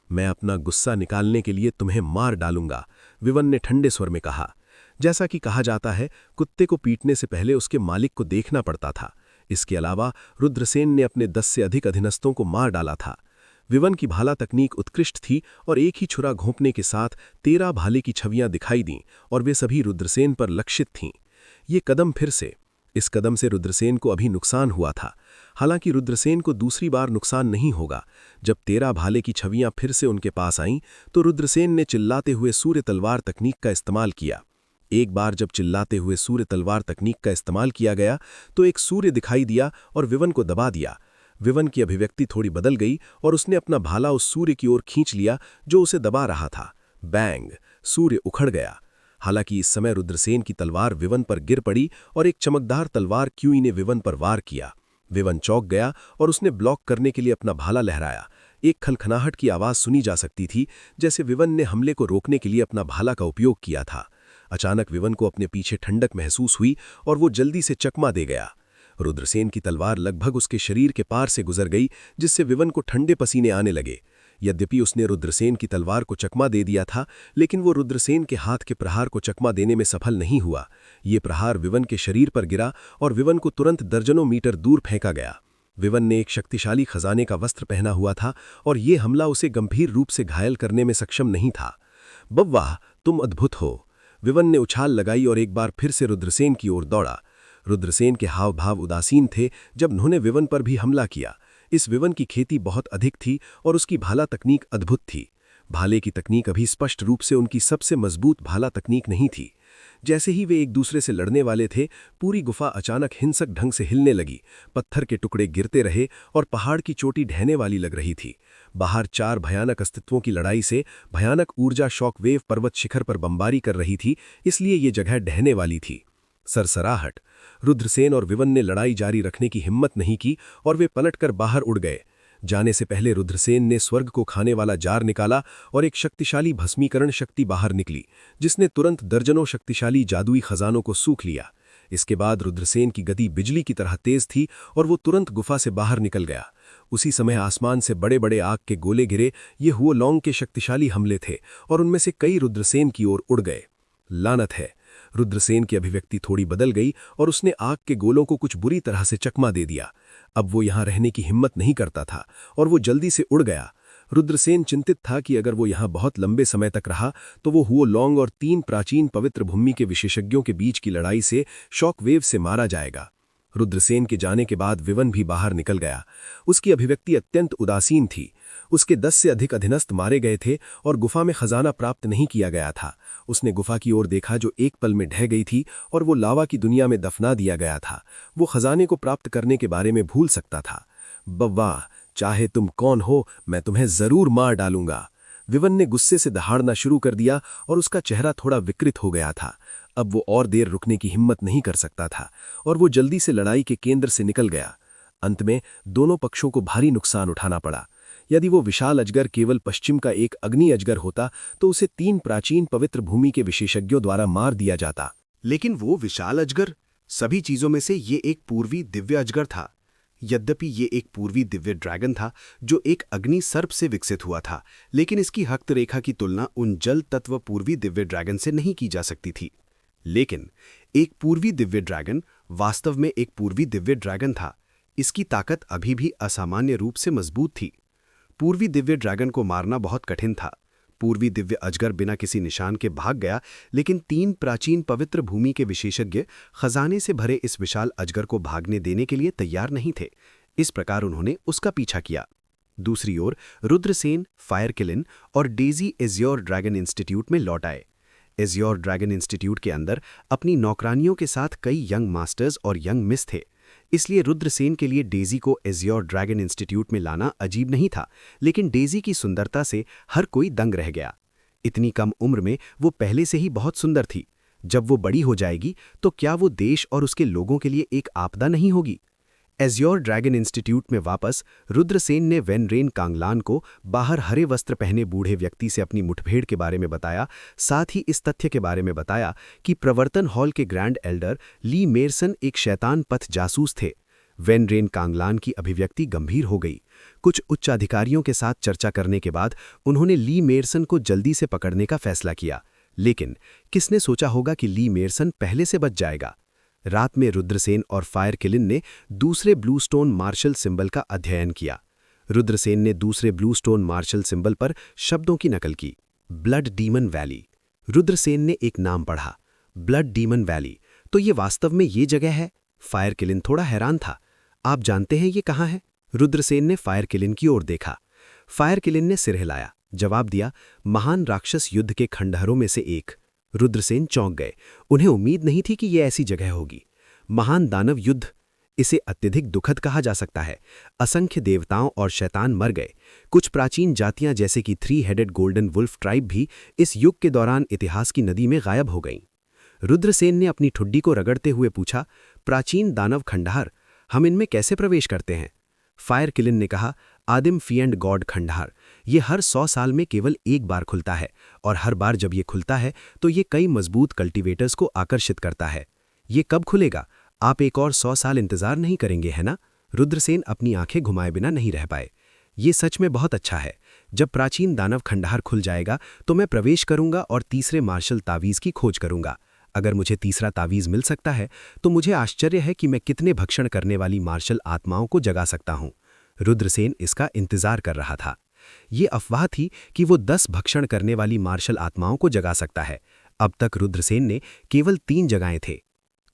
मैं अपना गुस्सा निकालने के लिए तुम्हें मार डालूंगा, विवन ने ठंडे स्वर में कहा। जैसा कि कहा जाता है, कुत्ते को पीटने से पहले उसके मालिक को देखना पड़ता था। इसके अलावा रुद्रसेन ने अपने 10 से अधिक अधीनस्थों को मार डाला था। विवन की भाला तकनीक उत्कृष्ट थी और एक ही छुरा घोंपने के साथ 13 भाले की छवियां दिखाई दीं और वे सभी रुद्रसेन पर लक्षित थीं। ये कदम फिर से, इस कदम से रुद्रसेन को अभी नुकसान हुआ था। हालांकि रुद्रसेन को दूसरी बार नुकसान नहीं होगा। जब 13 भाले की छवियां फिर से उनके पास आईं तो रुद्रसेन ने चिल्लाते हुए सूर्य तलवार तकनीक का इस्तेमाल किया। एक बार जब चिल्लाते हुए सूर्य तलवार तकनीक का इस्तेमाल किया गया तो एक सूर्य दिखाई दिया और विवन को दबा दिया। विवन की अभिव्यक्ति थोड़ी बदल गई और उसने अपना भाला उस सूर्य की ओर खींच लिया जो उसे दबा रहा था। बैंग! सूर्य उखड़ गया। हालांकि इस समय रुद्रसेन की तलवार विवन पर गिर पड़ी और एक चमकदार तलवार क्यूई ने विवन पर वार किया। विवन चौंक गया और उसने ब्लॉक करने के लिए अपना भाला लहराया। एक खलखनाहट की आवाज सुनी जा सकती थी, जैसे विवन ने हमले को रोकने के लिए अपना भाला का उपयोग किया था। अचानक विवन को अपने पीछे ठंडक महसूस हुई और वो जल्दी से चकमा दे गया। रुद्रसेन की तलवार लगभग उसके शरीर के पार से गुजर गई, जिससे विवन को ठंडे पसीने आने लगे। यद्यपि उसने रुद्रसेन की तलवार को चकमा दे दिया था, लेकिन वो रुद्रसेन के हाथ के प्रहार को चकमा देने में सफल नहीं हुआ। ये प्रहार विवन के शरीर पर गिरा और विवन को तुरंत दर्जनों मीटर दूर फेंका गया। विवन ने एक शक्तिशाली खजाने का वस्त्र पहना हुआ था और ये हमला उसे गंभीर रूप से घायल करने में सक्षम नहीं था। बव्वाह, तुम अद्भुत हो। विवन ने उछाल लगाई और एक बार फिर से रुद्रसेन की ओर दौड़ा। रुद्रसेन के हाव भाव उदासीन थे जब उन्होंने विवन पर भी हमला किया। इस विवन की खेती बहुत अधिक थी और उसकी भाला तकनीक अद्भुत थी। भाले की तकनीक अभी स्पष्ट रूप से उनकी सबसे मजबूत भाला तकनीक नहीं थी। जैसे ही वे एक दूसरे से लड़ने वाले थे, पूरी गुफा अचानक हिंसक ढंग से हिलने लगी। पत्थर के टुकड़े गिरते रहे और पहाड़ की चोटी ढहने वाली लग रही थी। बाहर 4 भयानक अस्तित्वों की लड़ाई से भयानक ऊर्जा शॉकवेव पर्वत शिखर पर बमबारी कर रही थी, इसलिए ये जगह ढहने वाली थी। सरसराहट। रुद्रसेन और विवन ने लड़ाई जारी रखने की हिम्मत नहीं की और वे पलटकर बाहर उड़ गए। जाने से पहले रुद्रसेन ने स्वर्ग को खाने वाला जार निकाला और एक शक्तिशाली भस्मीकरण शक्ति बाहर निकली, जिसने तुरंत दर्जनों शक्तिशाली जादुई खजानों को सूख लिया। इसके बाद रुद्रसेन की गति बिजली की तरह तेज थी और वो तुरंत गुफा से बाहर निकल गया। उसी समय आसमान से बड़े बड़े आग के गोले गिरे। ये हुओलोंग के शक्तिशाली हमले थे और उनमें से कई रुद्रसेन की ओर उड़ गए। लानत है। रुद्रसेन की अभिव्यक्ति थोड़ी बदल गई और उसने आग के गोलों को कुछ बुरी तरह से चकमा दे दिया। अब वो यहां रहने की हिम्मत नहीं करता था और वो जल्दी से उड़ गया। रुद्रसेन चिंतित था कि अगर वो यहां बहुत लंबे समय तक रहा तो वो हुओलोंग और 3 प्राचीन पवित्र भूमि के विशेषज्ञों के बीच की लड़ाई से शॉकवेव से मारा जाएगा। रुद्रसेन के जाने के बाद विवन भी बाहर निकल गया। उसकी अभिव्यक्ति अत्यंत उदासीन थी। उसके 10 से अधिक अधीनस्थ मारे गए थे और गुफा में खजाना प्राप्त नहीं किया गया था। उसने गुफा की ओर देखा जो एक पल में ढह गई थी और वो लावा की दुनिया में दफना दिया गया था। वो खजाने को प्राप्त करने के बारे में भूल सकता था। बव्वाह, चाहे तुम कौन हो, मैं तुम्हें जरूर मार डालूंगा। विवन ने गुस्से से दहाड़ना शुरू कर दिया और उसका चेहरा थोड़ा विकृत हो गया था। अब वो और देर रुकने की हिम्मत नहीं कर सकता था और वो जल्दी से लड़ाई के केंद्र से निकल गया। अंत में दोनों पक्षों को भारी नुकसान उठाना पड़ा। यदि वो विशाल अजगर केवल पश्चिम का एक अग्नि अजगर होता तो उसे 3 प्राचीन पवित्र भूमि के विशेषज्ञों द्वारा मार दिया जाता। लेकिन वो विशाल अजगर, सभी चीजों में से ये एक पूर्वी दिव्य अजगर था। यद्यपि ये एक पूर्वी दिव्य ड्रैगन था जो एक अग्नि सर्प से विकसित हुआ था, लेकिन इसकी हस्तरेखा की तुलना उन जल तत्व पूर्वी दिव्य ड्रैगन से नहीं की जा सकती थी। लेकिन एक पूर्वी दिव्य ड्रैगन वास्तव में एक पूर्वी दिव्य ड्रैगन था। इसकी ताकत अभी भी असामान्य रूप से मजबूत थी। पूर्वी दिव्य ड्रैगन को मारना बहुत कठिन था। पूर्वी दिव्य अजगर बिना किसी निशान के भाग गया, लेकिन 3 प्राचीन पवित्र भूमि के विशेषज्ञ खजाने से भरे इस विशाल अजगर को भागने देने के लिए तैयार नहीं थे। इस प्रकार उन्होंने उसका पीछा किया। दूसरी ओर रुद्रसेन, फायरकिलिन और डेजी एज्योर ड्रैगन इंस्टीट्यूट में लौट आए। एज्योर ड्रैगन इंस्टीट्यूट के अंदर अपनी नौकरानियों के साथ कई यंग मास्टर्स और यंग मिस थे। इसलिए रुद्रसेन के लिए डेजी को एज्योर ड्रैगन इंस्टीट्यूट में लाना अजीब नहीं था, लेकिन डेजी की सुंदरता से हर कोई दंग रह गया। इतनी कम उम्र में वो पहले से ही बहुत सुंदर थी। जब वो बड़ी हो जाएगी तो क्या वो देश और उसके लोगों के लिए एक आपदा नहीं होगी? एज्योर ड्रैगन इंस्टीट्यूट में वापस रुद्रसेन ने वेनरेन कांगलान को बाहर हरे वस्त्र पहने बूढ़े व्यक्ति से अपनी मुठभेड़ के बारे में बताया। साथ ही इस तथ्य के बारे में बताया कि प्रवर्तन हॉल के ग्रैंड एल्डर ली मेरसन एक शैतान पथ जासूस थे। वेनरेन कांगलान की अभिव्यक्ति गंभीर हो गई। कुछ उच्च अधिकारियों के साथ चर्चा करने के बाद उन्होंने ली मेरसन को जल्दी से पकड़ने का फैसला किया, लेकिन किसने सोचा होगा कि ली मेरसन पहले से बच जाएगा। रात में रुद्रसेन और फायरकिलिन ने दूसरे ब्लूस्टोन मार्शल सिंबल का अध्ययन किया। रुद्रसेन ने दूसरे ब्लूस्टोन मार्शल सिंबल पर शब्दों की नकल की। Blood demon valley. रुद्रसेन ने एक नाम पढ़ा, ब्लड डीमन वैली। तो ये वास्तव में ये जगह है? फायरकिलिन थोड़ा हैरान था। आप जानते हैं ये कहाँ है? रुद्रसेन ने फायरकिलिन की ओर देखा। फायरकिलिन ने सिर हिलाया, जवाब दिया, महान राक्षस युद्ध के खंडहरों में से एक। रुद्रसेन चौंक गए। उन्हें उम्मीद नहीं थी कि यह ऐसी जगह होगी। महान दानव युद्ध, इसे अत्यधिक दुखद कहा जा सकता है। असंख्य देवताओं और शैतान मर गए। कुछ प्राचीन जातियां जैसे कि 3 हेडेड गोल्डन वुल्फ ट्राइब भी इस युग के दौरान इतिहास की नदी में गायब हो गईं। रुद्रसेन ने अपनी ठुड्डी को रगड़ते हुए पूछा, प्राचीन दानव खंडहर, हम इनमें कैसे प्रवेश करते हैं? फायरकिलिन ने कहा, आदिम फीएंड गॉड खंडहर, ये हर 100 साल में केवल एक बार खुलता है और हर बार जब ये खुलता है तो ये कई मजबूत कल्टीवेटर्स को आकर्षित करता है। ये कब खुलेगा? आप एक और 100 साल इंतजार नहीं करेंगे, है ना? रुद्रसेन अपनी आंखें घुमाए बिना नहीं रह पाए। ये सच में बहुत अच्छा है। जब प्राचीन दानव खंडहर खुल जाएगा तो मैं प्रवेश करूंगा और तीसरे मार्शल तावीज़ की खोज करूंगा। अगर मुझे तीसरा तावीज़ मिल सकता है तो मुझे आश्चर्य है कि मैं कितने भक्षण करने वाली मार्शल आत्माओं को जगा सकता हूं। रुद्रसेन इसका इंतजार कर रहा था। ये अफवाह थी कि वो 10 भक्षण करने वाली मार्शल आत्माओं को जगा सकता है। अब तक रुद्रसेन ने केवल 3 जगाए थे।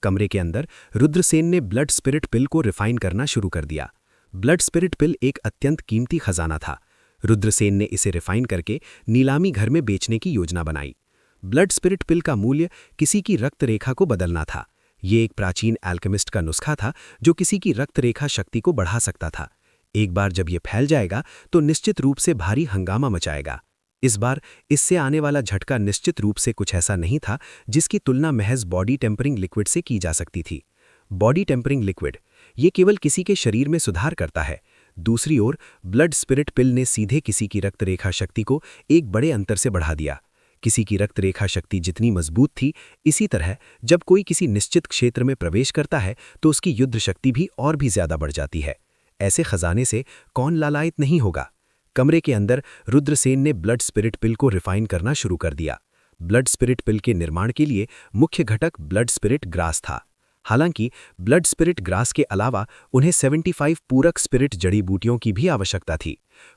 कमरे के अंदर रुद्रसेन ने ब्लड स्पिरिट पिल को रिफाइन करना शुरू कर दिया। ब्लड स्पिरिट पिल एक अत्यंत कीमती खजाना था। रुद्रसेन ने इसे रिफाइन करके नीलामी घर में बेचने की योजना बनाई। ब्लड स्पिरिट पिल का मूल्य किसी की रक्त रेखा को बदलना था। ये एक प्राचीन एल्केमिस्ट का नुस्खा था जो किसी की रक्त रेखा शक्ति को बढ़ा सकता था। एक बार जब ये फैल जाएगा तो निश्चित रूप से भारी हंगामा मचाएगा। इस बार इससे आने वाला झटका निश्चित रूप से कुछ ऐसा नहीं था जिसकी तुलना महज बॉडी टेम्परिंग लिक्विड से की जा सकती थी। बॉडी टेम्परिंग लिक्विड ये केवल किसी के शरीर में सुधार करता है। दूसरी ओर ब्लड स्पिरिट पिल ने सीधे किसी की रक्त रेखा शक्ति को एक बड़े अंतर से बढ़ा दिया। किसी की रक्त रेखा शक्ति जितनी मजबूत थी, इसी तरह जब कोई किसी निश्चित क्षेत्र में प्रवेश करता है तो उसकी युद्ध शक्ति भी और भी ज्यादा बढ़ जाती है। ऐसे खजाने से कौन लालायित नहीं होगा। कमरे के अंदर रुद्रसेन ने ब्लड स्पिरिट पिल को रिफाइन करना शुरू कर दिया। ब्लड स्पिरिट पिल के निर्माण के लिए मुख्य घटक ब्लड स्पिरिट ग्रास था। हालांकि ब्लड स्पिरिट ग्रास के अलावा उन्हें 75 पूरक स्पिरिट जड़ी बूटियों की भी आवश्यकता थी।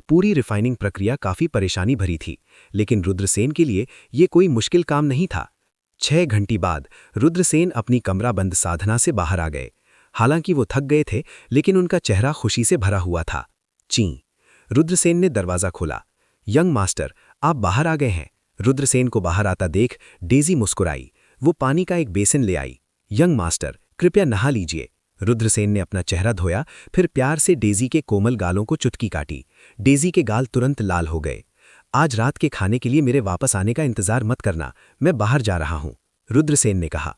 पूरी रिफाइनिंग प्रक्रिया काफी परेशानी भरी थी, लेकिन रुद्रसेन के लिए ये कोई मुश्किल काम नहीं था। 6 घंटे बाद रुद्रसेन अपनी कमरा बंद साधना से बाहर आ गए। हालांकि वो थक गए थे, लेकिन उनका चेहरा खुशी से भरा हुआ था। ची! रुद्रसेन ने दरवाजा खोला। यंग मास्टर, आप बाहर आ गए हैं। रुद्रसेन को बाहर आता देख डेजी मुस्कुराई। वो पानी का एक बेसिन ले आई। यंग मास्टर, कृपया नहा लीजिए। रुद्रसेन ने अपना चेहरा धोया, फिर प्यार से डेजी के कोमल गालों को चुटकी काटी। डेजी के गाल तुरंत लाल हो गए। आज रात के खाने के लिए मेरे वापस आने का इंतजार मत करना, मैं बाहर जा रहा हूं, रुद्रसेन ने कहा।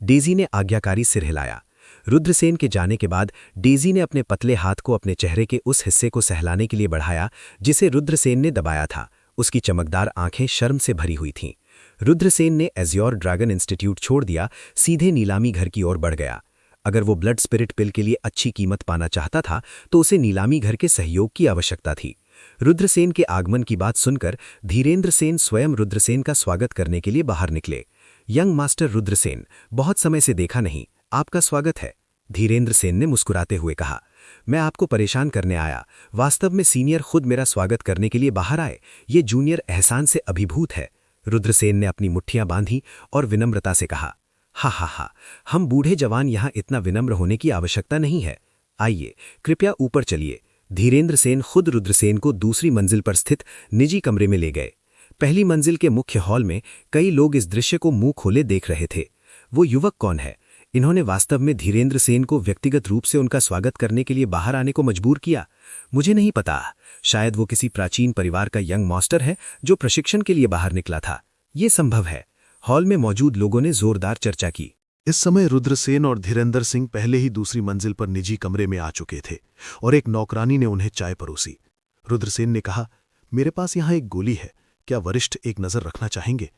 डेजी ने आज्ञाकारी सिर हिलाया। रुद्रसेन के जाने के बाद डेजी ने अपने पतले हाथ को अपने चेहरे के उस हिस्से को सहलाने के लिए बढ़ाया जिसे रुद्रसेन ने दबाया था। उसकी चमकदार आंखें शर्म से भरी हुई थीं। रुद्रसेन ने एज्योर ड्रैगन इंस्टीट्यूट छोड़ दिया, सीधे नीलामी घर की ओर बढ़ गया। अगर वो ब्लड स्पिरिट पिल के लिए अच्छी कीमत पाना चाहता था तो उसे नीलामी घर के सहयोग की आवश्यकता थी। रुद्रसेन के आगमन की बात सुनकर धीरेन्द्र सेन स्वयं रुद्रसेन का स्वागत करने के लिए बाहर निकले। यंग मास्टर रुद्रसेन, बहुत समय से देखा नहीं, आपका स्वागत है, धीरेन्द्र सेन ने मुस्कुराते हुए कहा। मैं आपको परेशान करने आया। वास्तव में सीनियर खुद मेरा स्वागत करने के लिए बाहर आए। ये जूनियर एहसान से अभिभूत है। रुद्रसेन ने अपनी मुट्ठियां बांधी और विनम्रता से कहा, हा, हम बूढ़े जवान यहां इतना विनम्र होने की आवश्यकता नहीं है। आइए, कृपया ऊपर चलिए। धीरेन्द्र सेन खुद रुद्रसेन को दूसरी मंजिल पर स्थित निजी कमरे में ले गए। पहली मंजिल के मुख्य हॉल में कई लोग इस दृश्य को मुंह खोले देख रहे थे। वो युवक कौन है? इन्होंने वास्तव में धीरेन्द्र सेन को व्यक्तिगत रूप से उनका स्वागत करने के लिए बाहर आने को मजबूर किया? मुझे नहीं पता। शायद वो किसी प्राचीन परिवार का यंग मास्टर है जो प्रशिक्षण के लिए बाहर निकला था। ये संभव है। हॉल में मौजूद लोगों ने जोरदार चर्चा की। इस समय रुद्रसेन और धीरेन्द्र सिंह पहले ही दूसरी मंजिल पर निजी कमरे में आ चुके थे और एक नौकरानी ने उन्हें चाय परोसी। रुद्रसेन ने कहा, मेरे पास यहां एक गोली है, क्या वरिष्ठ एक नजर रखना चाहेंगे?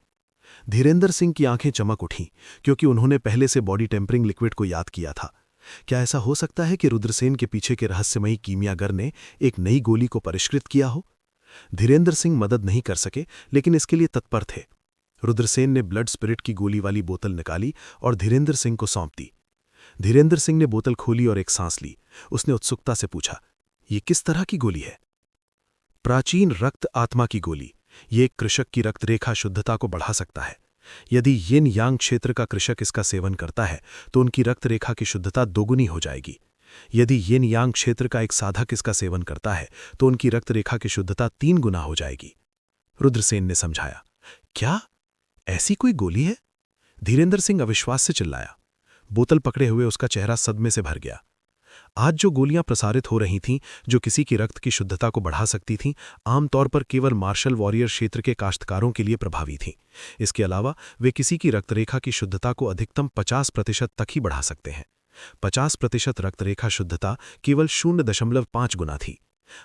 धीरेन्द्र सिंह की आंखें चमक उठीं क्योंकि उन्होंने पहले से बॉडी टेम्परिंग लिक्विड को याद किया था। क्या ऐसा हो सकता है कि रुद्रसेन के पीछे के रहस्यमयी कीमियागर ने एक नई गोली को परिष्कृत किया हो? धीरेन्द्र सिंह मदद नहीं कर सके, लेकिन इसके लिए तत्पर थे। रुद्रसेन ने ब्लड स्पिरिट की गोली वाली बोतल निकाली और धीरेन्द्र सिंह को सौंप दी। धीरेन्द्र सिंह ने बोतल खोली और एक सांस ली। उसने उत्सुकता से पूछा, ये किस तरह की गोली है? प्राचीन रक्त आत्मा की गोली। ये एक कृषक की रक्त रेखा शुद्धता को बढ़ा सकता है। यदि यिन यांग क्षेत्र का कृषक इसका सेवन करता है तो उनकी रक्त रेखा की शुद्धता दोगुनी हो जाएगी। यदि यिन यांग क्षेत्र का एक साधक इसका सेवन करता है तो उनकी रक्त रेखा की शुद्धता 3 गुना हो जाएगी। रुद्रसेन ने समझाया। क्या ऐसी कोई गोली है? धीरेन्द्र सिंह अविश्वास से चिल्लाया। बोतल पकड़े हुए उसका चेहरा सदमे से भर गया। आज जो गोलियां प्रसारित हो रही थीं, जो किसी की रक्त की शुद्धता को बढ़ा सकती थीं, आमतौर पर केवल मार्शल वॉरियर क्षेत्र के काश्तकारों के लिए प्रभावी थीं। इसके अलावा वे किसी की रक्तरेखा की शुद्धता को अधिकतम 50% तक ही बढ़ा सकते हैं। 50% रक्तरेखा शुद्धता केवल 0.5 गुना थी।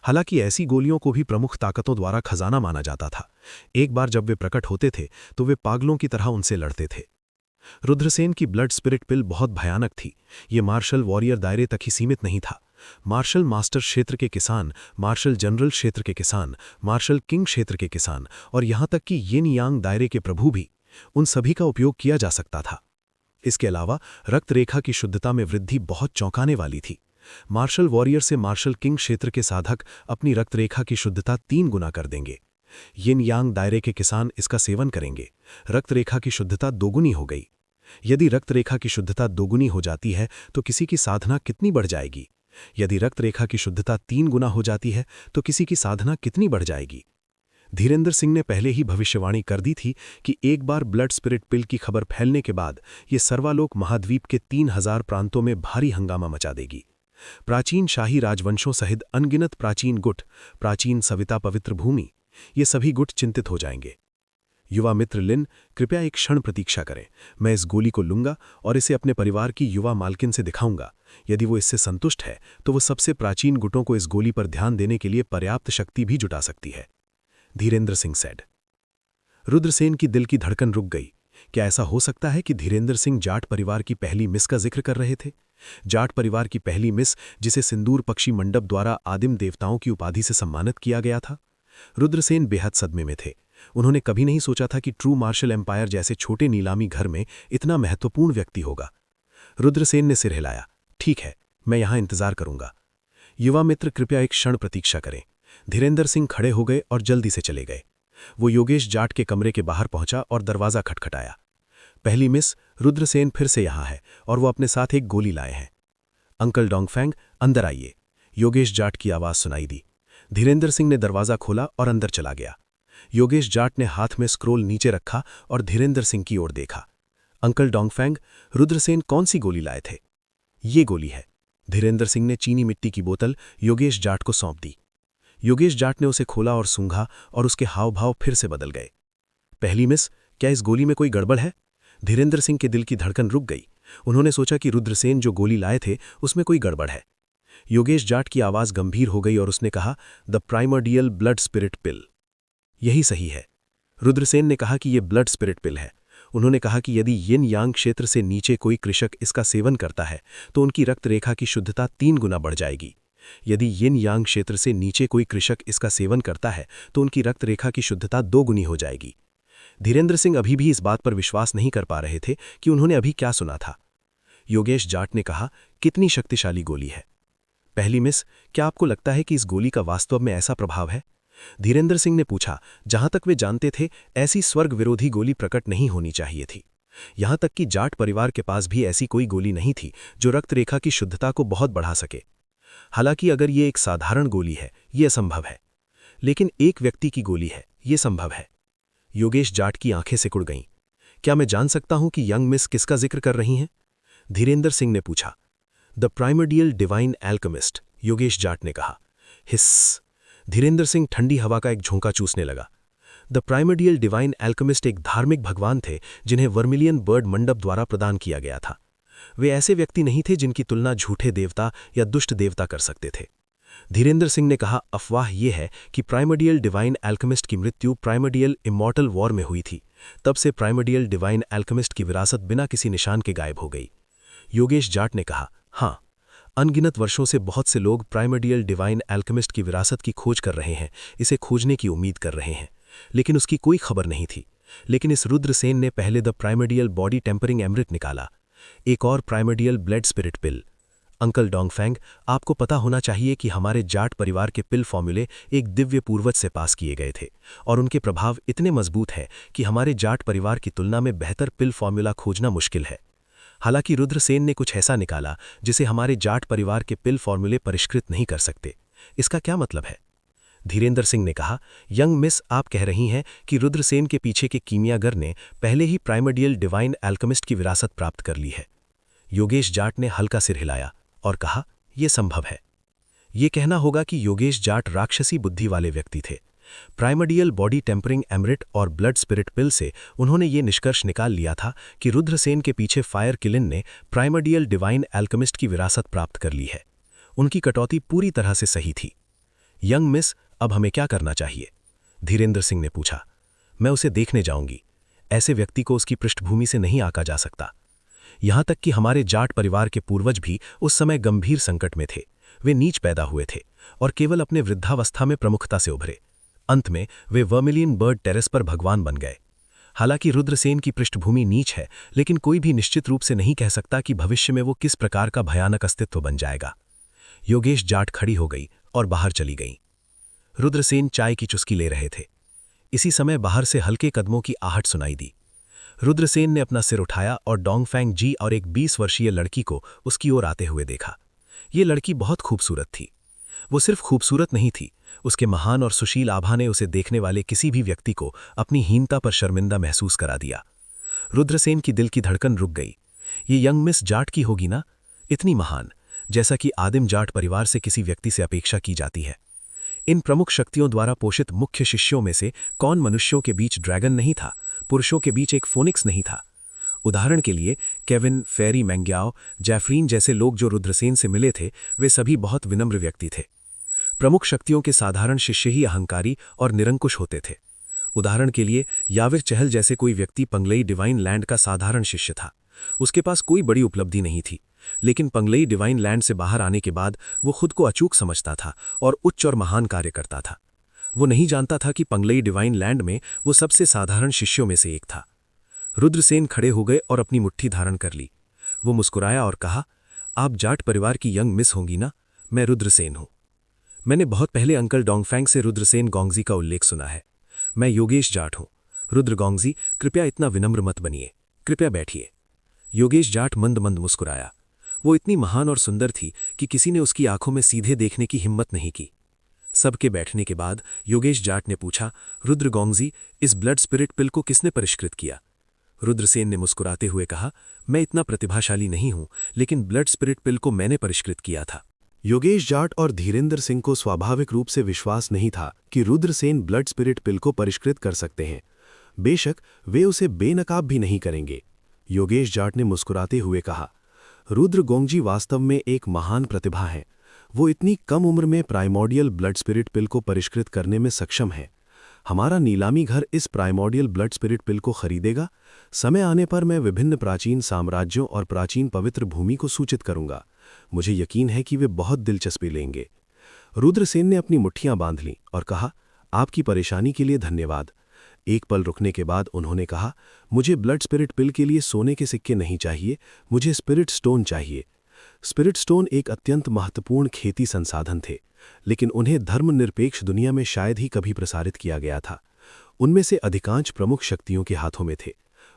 हालांकि ऐसी गोलियों को भी प्रमुख ताकतों द्वारा खजाना माना जाता था। एक बार जब वे प्रकट होते थे तो वे पागलों की तरह उनसे लड़ते थे। रुद्रसेन की ब्लड स्पिरिट पिल बहुत भयानक थी। ये मार्शल वॉरियर दायरे तक ही सीमित नहीं था। मार्शल मास्टर क्षेत्र के किसान, मार्शल जनरल क्षेत्र के किसान, मार्शल किंग क्षेत्र के किसान और यहां तक कि यिन यांग दायरे के प्रभु भी, उन सभी का उपयोग किया जा सकता था। इसके अलावा रक्त रेखा की शुद्धता में वृद्धि बहुत चौंकाने वाली थी। मार्शल वॉरियर से मार्शल किंग क्षेत्र के साधक अपनी रक्त रेखा की शुद्धता 3 गुना कर देंगे। यिन यांग दायरे के किसान इसका सेवन करेंगे, रक्त रेखा की शुद्धता 2 गुनी हो गई। यदि रक्त रेखा की शुद्धता 2 गुनी हो जाती है तो किसी की साधना कितनी बढ़ जाएगी? यदि रक्त रेखा की शुद्धता 3 गुना हो जाती है तो किसी की साधना कितनी बढ़ जाएगी? धीरेंद्र सिंह ने पहले ही भविष्यवाणी कर दी थी कि एक बार ब्लड स्पिरिट पिल की खबर फैलने के बाद ये सर्वालोक महाद्वीप के 3000 प्रांतों में भारी हंगामा मचा देगी। प्राचीन शाही राजवंशों सहित अनगिनत प्राचीन गुट, प्राचीन सविता पवित्र भूमि, ये सभी गुट चिंतित हो जाएंगे। युवा मित्र लिन, कृपया एक क्षण प्रतीक्षा करें। मैं इस गोली को लूंगा और इसे अपने परिवार की युवा मालकिन से दिखाऊंगा। यदि वो इससे संतुष्ट है तो वो सबसे प्राचीन गुटों को इस गोली पर ध्यान देने के लिए पर्याप्त शक्ति भी जुटा सकती है। धीरेंद्र सिंह सेड। रुद्रसेन की दिल की धड़कन रुक गई। क्या ऐसा हो सकता है कि धीरेंद्र सिंह जाट परिवार की पहली मिस का जिक्र कर रहे थे? जाट परिवार की पहली मिस जिसे सिंदूर पक्षी मंडप द्वारा आदिम देवताओं की उपाधि से सम्मानित किया गया था। रुद्रसेन बेहद सदमे में थे। उन्होंने कभी नहीं सोचा था कि ट्रू मार्शल एम्पायर जैसे छोटे नीलामी घर में इतना महत्वपूर्ण व्यक्ति होगा। रुद्रसेन ने सिर हिलाया। ठीक है, मैं यहां इंतजार करूंगा। युवा मित्र, कृपया एक क्षण प्रतीक्षा करें। धीरेंद्र सिंह खड़े हो गए और जल्दी से चले गए। वो योगेश जाट के कमरे के बाहर पहुंचा और दरवाजा खटखटाया। पहली मिस, रुद्रसेन फिर से यहां है और वो अपने साथ एक गोली लाए हैं। अंकल डोंगफेंग, अंदर आइए। योगेश जाट की आवाज सुनाई दी। धीरेंद्र सिंह ने दरवाजा खोला और अंदर चला गया। योगेश जाट ने हाथ में स्क्रोल नीचे रखा और धीरेंद्र सिंह की ओर देखा। अंकल डोंगफेंग, रुद्रसेन कौन सी गोली लाए थे? ये गोली है। धीरेंद्र सिंह ने चीनी मिट्टी की बोतल योगेश जाट को सौंप दी। योगेश जाट ने उसे खोला और सूंघा और उसके हाव भाव फिर से बदल गए। पहली मिस, क्या इस गोली में कोई गड़बड़ है? धीरेंद्र सिंह के दिल की धड़कन रुक गई। उन्होंने सोचा कि रुद्रसेन जो गोली लाए थे उसमें कोई गड़बड़ है। योगेश जाट की आवाज गंभीर हो गई और उसने कहा, द प्राइमर्डियल ब्लड स्पिरिट पिल। यही सही है। रुद्रसेन ने कहा कि यह ब्लड स्पिरिट पिल है। उन्होंने कहा कि यदि यिन यांग क्षेत्र से नीचे कोई कृषक इसका सेवन करता है तो उनकी रक्त रेखा की शुद्धता 3 गुना बढ़ जाएगी। यदि यिन यांग क्षेत्र से नीचे कोई कृषक इसका सेवन करता है तो उनकी रक्त रेखा की शुद्धता 2 गुनी हो जाएगी। धीरेंद्र सिंह अभी भी इस बात पर विश्वास नहीं कर पा रहे थे कि उन्होंने अभी क्या सुना था। योगेश जाट ने कहा, कितनी शक्तिशाली गोली है? पहली मिस, क्या आपको लगता है कि इस गोली का वास्तव में ऐसा प्रभाव है? धीरेंद्र सिंह ने पूछा। जहां तक वे जानते थे, ऐसी स्वर्ग विरोधी गोली प्रकट नहीं होनी चाहिए थी। यहां तक कि जाट परिवार के पास भी ऐसी कोई गोली नहीं थी जो रक्त रेखा की शुद्धता को बहुत बढ़ा सके। हालांकि अगर ये एक साधारण गोली है, ये असंभव है, लेकिन एक व्यक्ति की गोली है, ये संभव है। योगेश जाट की आंखें सिकुड़ गईं। क्या मैं जान सकता हूं कि यंग मिस किसका जिक्र कर रही हैं? धीरेंद्र सिंह ने पूछा। The primordial divine alchemist, Yogesh Jat ने कहा। हिस्स। धीरेंद्र सिंह ठंडी हवा का एक झोंका चूसने लगा। द प्राइमर्डियल डिवाइन एल्केमिस्ट एक धार्मिक भगवान थे जिन्हें वर्मिलियन बर्ड मंडप द्वारा प्रदान किया गया था। वे ऐसे व्यक्ति नहीं थे जिनकी तुलना झूठे देवता या दुष्ट देवता कर सकते थे। धीरेंद्र सिंह ने कहा, अफवाह यह है कि प्राइमर्डियल डिवाइन एल्केमिस्ट की मृत्यु प्राइमर्डियल इमॉर्टल वॉर में हुई थी। तब से प्राइमर्डियल डिवाइन एल्केमिस्ट की विरासत बिना किसी निशान के गायब हो गई। योगेश जाट ने कहा, हाँ, अनगिनत वर्षों से बहुत से लोग प्राइमर्डियल डिवाइन एल्केमिस्ट की विरासत की खोज कर रहे हैं, इसे खोजने की उम्मीद कर रहे हैं, लेकिन उसकी कोई खबर नहीं थी। लेकिन इस रुद्रसेन ने पहले द प्राइमर्डियल बॉडी टेम्परिंग एमरिट निकाला, एक और प्राइमर्डियल ब्लड स्पिरिट पिल। अंकल डोंगफेंग, आपको पता होना चाहिए कि हमारे जाट परिवार के पिल फॉर्मूले एक दिव्य पूर्वज से पास किए गए थे और उनके प्रभाव इतने मजबूत हैं कि हमारे जाट परिवार की तुलना में बेहतर पिल फॉर्मूला खोजना मुश्किल है। हालांकि रुद्रसेन ने कुछ ऐसा निकाला जिसे हमारे जाट परिवार के पिल फॉर्मूले परिष्कृत नहीं कर सकते। इसका क्या मतलब है? धीरेंद्र सिंह ने कहा, यंग मिस, आप कह रही हैं कि रुद्रसेन के पीछे के कीमियागर ने पहले ही प्राइमर्डियल डिवाइन एल्केमिस्ट की विरासत प्राप्त कर ली है। योगेश जाट ने हल्का सिर हिलाया और कहा, यह संभव है। ये कहना होगा कि योगेश जाट राक्षसी बुद्धि वाले व्यक्ति थे। प्राइमर्डियल बॉडी टेम्परिंग एमरिट और ब्लड स्पिरिट पिल से उन्होंने ये निष्कर्ष निकाल लिया था कि रुद्रसेन के पीछे फायर किलिन ने प्राइमर्डियल डिवाइन एल्केमिस्ट की विरासत प्राप्त कर ली है। उनकी कटौती पूरी तरह से सही थी। यंग मिस, अब हमें क्या करना चाहिए? धीरेंद्र सिंह ने पूछा। मैं उसे देखने जाऊंगी। ऐसे व्यक्ति को उसकी पृष्ठभूमि से नहीं आंका जा सकता। यहां तक कि हमारे जाट परिवार के पूर्वज भी उस समय गंभीर संकट में थे। वे नीच पैदा हुए थे और केवल अपने वृद्धावस्था में प्रमुखता से उभरे। अंत में वे वर्मिलियन बर्ड टेरेस पर भगवान बन गए। हालांकि रुद्रसेन की पृष्ठभूमि नीच है, लेकिन कोई भी निश्चित रूप से नहीं कह सकता कि भविष्य में वो किस प्रकार का भयानक अस्तित्व बन जाएगा। योगेश जाट खड़ी हो गई और बाहर चली गई। रुद्रसेन चाय की चुस्की ले रहे थे। इसी समय बाहर से हल्के कदमों की आहट सुनाई दी। रुद्रसेन ने अपना सिर उठाया और डोंगफेंग जी और एक 20 वर्षीय लड़की को उसकी ओर आते हुए देखा। ये लड़की बहुत खूबसूरत थी। वो सिर्फ खूबसूरत नहीं थी, उसके महान और सुशील आभा ने उसे देखने वाले किसी भी व्यक्ति को अपनी हीनता पर शर्मिंदा महसूस करा दिया। रुद्रसेन की दिल की धड़कन रुक गई। ये यंग मिस जाट की होगी ना, इतनी महान, जैसा कि आदिम जाट परिवार से किसी व्यक्ति से अपेक्षा की जाती है। इन प्रमुख शक्तियों द्वारा पोषित मुख्य शिष्यों में से कौन मनुष्यों के बीच ड्रैगन नहीं था, पुरुषों के बीच एक फोनिक्स नहीं था। उदाहरण के लिए केविन, फेरी मैंग्याओ, जैफरीन जैसे लोग जो रुद्रसेन से मिले थे, वे सभी बहुत विनम्र व्यक्ति थे। प्रमुख शक्तियों के साधारण शिष्य ही अहंकारी और निरंकुश होते थे। उदाहरण के लिए याविर चहल जैसे कोई व्यक्ति पंगलई डिवाइन लैंड का साधारण शिष्य था। उसके पास कोई बड़ी उपलब्धि नहीं थी, लेकिन पंगलई डिवाइन लैंड से बाहर आने के बाद वो खुद को अचूक समझता था और उच्च और महान कार्य करता था। वो नहीं जानता था कि पंगलई डिवाइन लैंड में वो सबसे साधारण शिष्यों में से एक था। रुद्रसेन खड़े हो गए और अपनी मुट्ठी धारण कर ली। वो मुस्कुराया और कहा, आप जाट परिवार की यंग मिस होंगी ना? मैं रुद्रसेन हूं। मैंने बहुत पहले अंकल डोंगफेंग से रुद्रसेन गोंगजी का उल्लेख सुना है। मैं योगेश जाट हूं। रुद्र गोंगजी, कृपया इतना विनम्र मत बनिए, कृपया बैठिए। योगेश जाट मंद मंद मुस्कुराया। वो इतनी महान और सुंदर थी कि किसी ने उसकी आंखों में सीधे देखने की हिम्मत नहीं की। सबके बैठने के बाद योगेश जाट ने पूछा, रुद्र गोंगजी, इस ब्लड स्पिरिट पिल को किसने परिष्कृत किया? रुद्रसेन ने मुस्कुराते हुए कहा, मैं इतना प्रतिभाशाली नहीं हूं, लेकिन ब्लड स्पिरिट पिल को मैंने परिष्कृत किया था। योगेश जाट और धीरेंद्र सिंह को स्वाभाविक रूप से विश्वास नहीं था कि रुद्रसेन ब्लड स्पिरिट पिल को परिष्कृत कर सकते हैं। बेशक वे उसे बेनकाब भी नहीं करेंगे। योगेश जाट ने मुस्कुराते हुए कहा, रुद्र गोंगजी वास्तव में एक महान प्रतिभा है। वो इतनी कम उम्र में प्राइमोर्डियल ब्लड स्पिरिट पिल को परिष्कृत करने में सक्षम है। हमारा नीलामी घर इस प्राइमोर्डियल ब्लड स्पिरिट पिल को खरीदेगा। समय आने पर मैं विभिन्न प्राचीन साम्राज्यों और प्राचीन पवित्र भूमि को सूचित करूंगा। मुझे यकीन है कि वे बहुत दिलचस्पी लेंगे। रुद्रसेन ने अपनी मुट्ठियां बांध लीं और कहा, आपकी परेशानी के लिए धन्यवाद। एक पल रुकने के बाद उन्होंने कहा, मुझे ब्लड स्पिरिट पिल के लिए सोने के सिक्के नहीं चाहिए, मुझे स्पिरिट स्टोन चाहिए। स्पिरिट स्टोन एक अत्यंत महत्वपूर्ण खेती संसाधन थे, लेकिन उन्हें धर्मनिरपेक्ष दुनिया में शायद ही कभी प्रसारित किया गया था। उनमें से अधिकांश प्रमुख शक्तियों के हाथों में थे।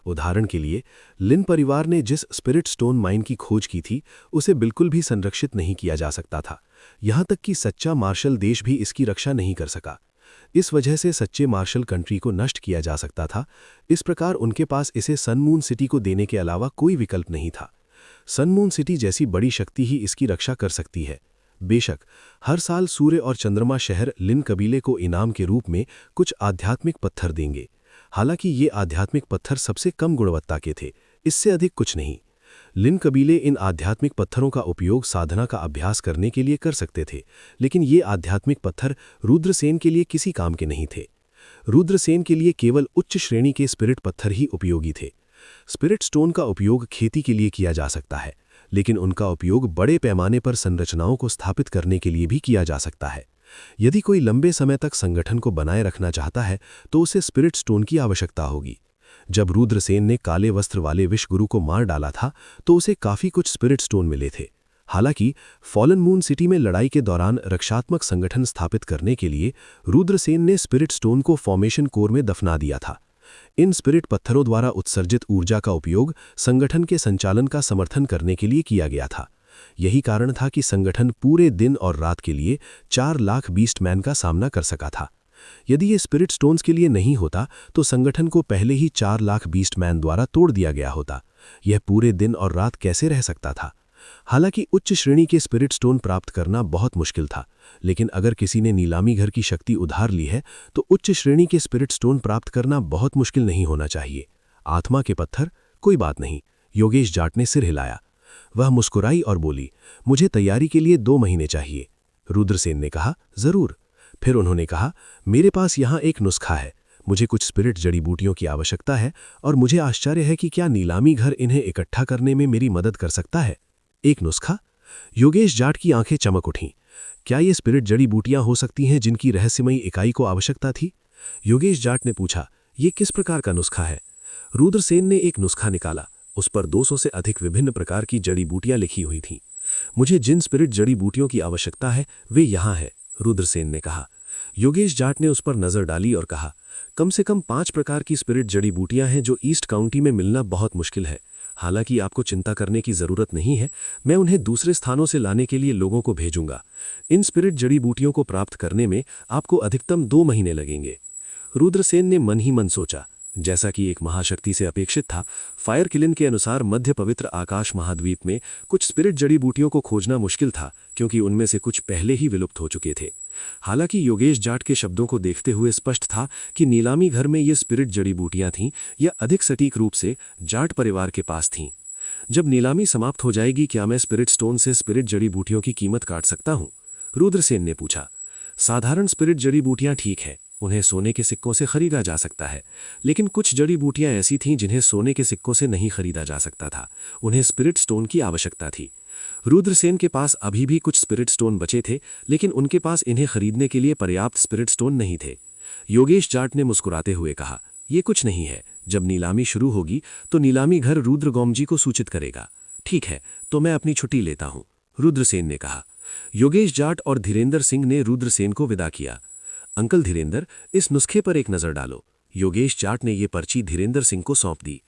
उदाहरण के लिए लिन परिवार ने जिस स्पिरिट स्टोन माइन की खोज की थी, उसे बिल्कुल भी संरक्षित नहीं किया जा सकता था। यहां तक कि सच्चा मार्शल देश भी इसकी रक्षा नहीं कर सका। इस वजह से सच्चे मार्शल कंट्री को नष्ट किया जा सकता था। इस प्रकार उनके पास इसे सनमून सिटी को देने के अलावा कोई विकल्प नहीं था। सनमून सिटी जैसी बड़ी शक्ति ही इसकी रक्षा कर सकती है। बेशक हर साल सूर्य और चंद्रमा शहर लिन कबीले को इनाम के रूप में कुछ आध्यात्मिक पत्थर देंगे। हालांकि ये आध्यात्मिक पत्थर सबसे कम गुणवत्ता के थे, इससे अधिक कुछ नहीं। लिन कबीले इन आध्यात्मिक पत्थरों का उपयोग साधना का अभ्यास करने के लिए कर सकते थे, लेकिन ये आध्यात्मिक पत्थर रुद्रसेन के लिए किसी काम के नहीं थे। रुद्रसेन के लिए केवल उच्च श्रेणी के स्पिरिट पत्थर ही उपयोगी थे। स्पिरिट स्टोन का उपयोग खेती के लिए किया जा सकता है, लेकिन उनका उपयोग बड़े पैमाने पर संरचनाओं को स्थापित करने के लिए भी किया जा सकता है। यदि कोई लंबे समय तक संगठन को बनाए रखना चाहता है तो उसे स्पिरिट स्टोन की आवश्यकता होगी। जब रुद्रसेन ने काले वस्त्र वाले विषगुरु को मार डाला था तो उसे काफी कुछ स्पिरिट स्टोन मिले थे। हालांकि फॉलन मून सिटी में लड़ाई के दौरान रक्षात्मक संगठन स्थापित करने के लिए रुद्रसेन ने स्पिरिट स्टोन को फॉर्मेशन कोर में दफना दिया था। इन स्पिरिट पत्थरों द्वारा उत्सर्जित ऊर्जा का उपयोग संगठन के संचालन का समर्थन करने के लिए किया गया था। यही कारण था कि संगठन पूरे दिन और रात के लिए 4 लाख बीस्टमैन का सामना कर सका था। यदि ये स्पिरिट स्टोन्स के लिए नहीं होता तो संगठन को पहले ही 4 लाख बीस्टमैन द्वारा तोड़ दिया गया होता। यह पूरे दिन और रात कैसे रह सकता था? हालांकि उच्च श्रेणी के स्पिरिट स्टोन प्राप्त करना बहुत मुश्किल था, लेकिन अगर किसी ने नीलामी घर की शक्ति उधार ली है तो उच्च श्रेणी के स्पिरिट स्टोन प्राप्त करना बहुत मुश्किल नहीं होना चाहिए। आत्मा के पत्थर, कोई बात नहीं। योगेश जाट ने सिर हिलाया। वह मुस्कुराई और बोली, मुझे तैयारी के लिए 2 महीने चाहिए। रुद्रसेन ने कहा, जरूर। फिर उन्होंने कहा, मेरे पास यहाँ एक नुस्खा है। मुझे कुछ स्पिरिट जड़ी बूटियों की आवश्यकता है और मुझे आश्चर्य है कि क्या नीलामी घर इन्हें इकट्ठा करने में मेरी मदद कर सकता है। एक नुस्खा? योगेश जाट की आंखें चमक उठीं। क्या ये स्पिरिट जड़ी बूटियां हो सकती हैं जिनकी रहस्यमयी इकाई को आवश्यकता थी? योगेश जाट ने पूछा, ये किस प्रकार का नुस्खा है? रुद्रसेन ने एक नुस्खा निकाला। उस पर 200 से अधिक विभिन्न प्रकार की जड़ी बूटियां लिखी हुई थीं। मुझे जिन स्पिरिट जड़ी बूटियों की आवश्यकता है वे यहाँ है, रुद्रसेन ने कहा। योगेश जाट ने उस पर नजर डाली और कहा, कम से कम 5 प्रकार की स्पिरिट जड़ी बूटियां हैं जो ईस्ट काउंटी में मिलना बहुत मुश्किल है। हालांकि आपको चिंता करने की जरूरत नहीं है, मैं उन्हें दूसरे स्थानों से लाने के लिए लोगों को भेजूंगा। इन स्पिरिट जड़ी बूटियों को प्राप्त करने में आपको अधिकतम 2 महीने लगेंगे। रुद्रसेन ने मन ही मन सोचा, जैसा कि एक महाशक्ति से अपेक्षित था। फायर किलिन के अनुसार मध्य पवित्र आकाश महाद्वीप में कुछ स्पिरिट जड़ी बूटियों को खोजना मुश्किल था, क्योंकि उनमें से कुछ पहले ही विलुप्त हो चुके थे। हालांकि योगेश जाट के शब्दों को देखते हुए स्पष्ट था कि नीलामी घर में ये स्पिरिट जड़ी बूटियां थीं, या अधिक सटीक रूप से जाट परिवार के पास थीं। जब नीलामी समाप्त हो जाएगी, क्या मैं स्पिरिट स्टोन से स्पिरिट जड़ी बूटियों की कीमत काट सकता हूं? रुद्रसेन ने पूछा। साधारण स्पिरिट जड़ी बूटियां ठीक है, उन्हें सोने के सिक्कों से खरीदा जा सकता है, लेकिन कुछ जड़ी बूटियां ऐसी थीं जिन्हें सोने के सिक्कों से नहीं खरीदा जा सकता था। उन्हें स्पिरिट स्टोन की आवश्यकता थी। रुद्रसेन के पास अभी भी कुछ स्पिरिट स्टोन बचे थे, लेकिन उनके पास इन्हें खरीदने के लिए पर्याप्त स्पिरिट स्टोन नहीं थे। योगेश जाट ने मुस्कुराते हुए कहा, यह कुछ नहीं है। जब नीलामी शुरू होगी तो नीलामी घर रुद्रगोमजी को सूचित करेगा। ठीक है, तो मैं अपनी छुट्टी लेता हूं, रुद्रसेन ने कहा। योगेश जाट और धीरेंद्र सिंह ने रुद्रसेन को विदा किया। अंकल धीरेंद्र, इस नुस्खे पर एक नजर डालो। योगेश जाट ने यह पर्ची धीरेंद्र सिंह को सौंप दी।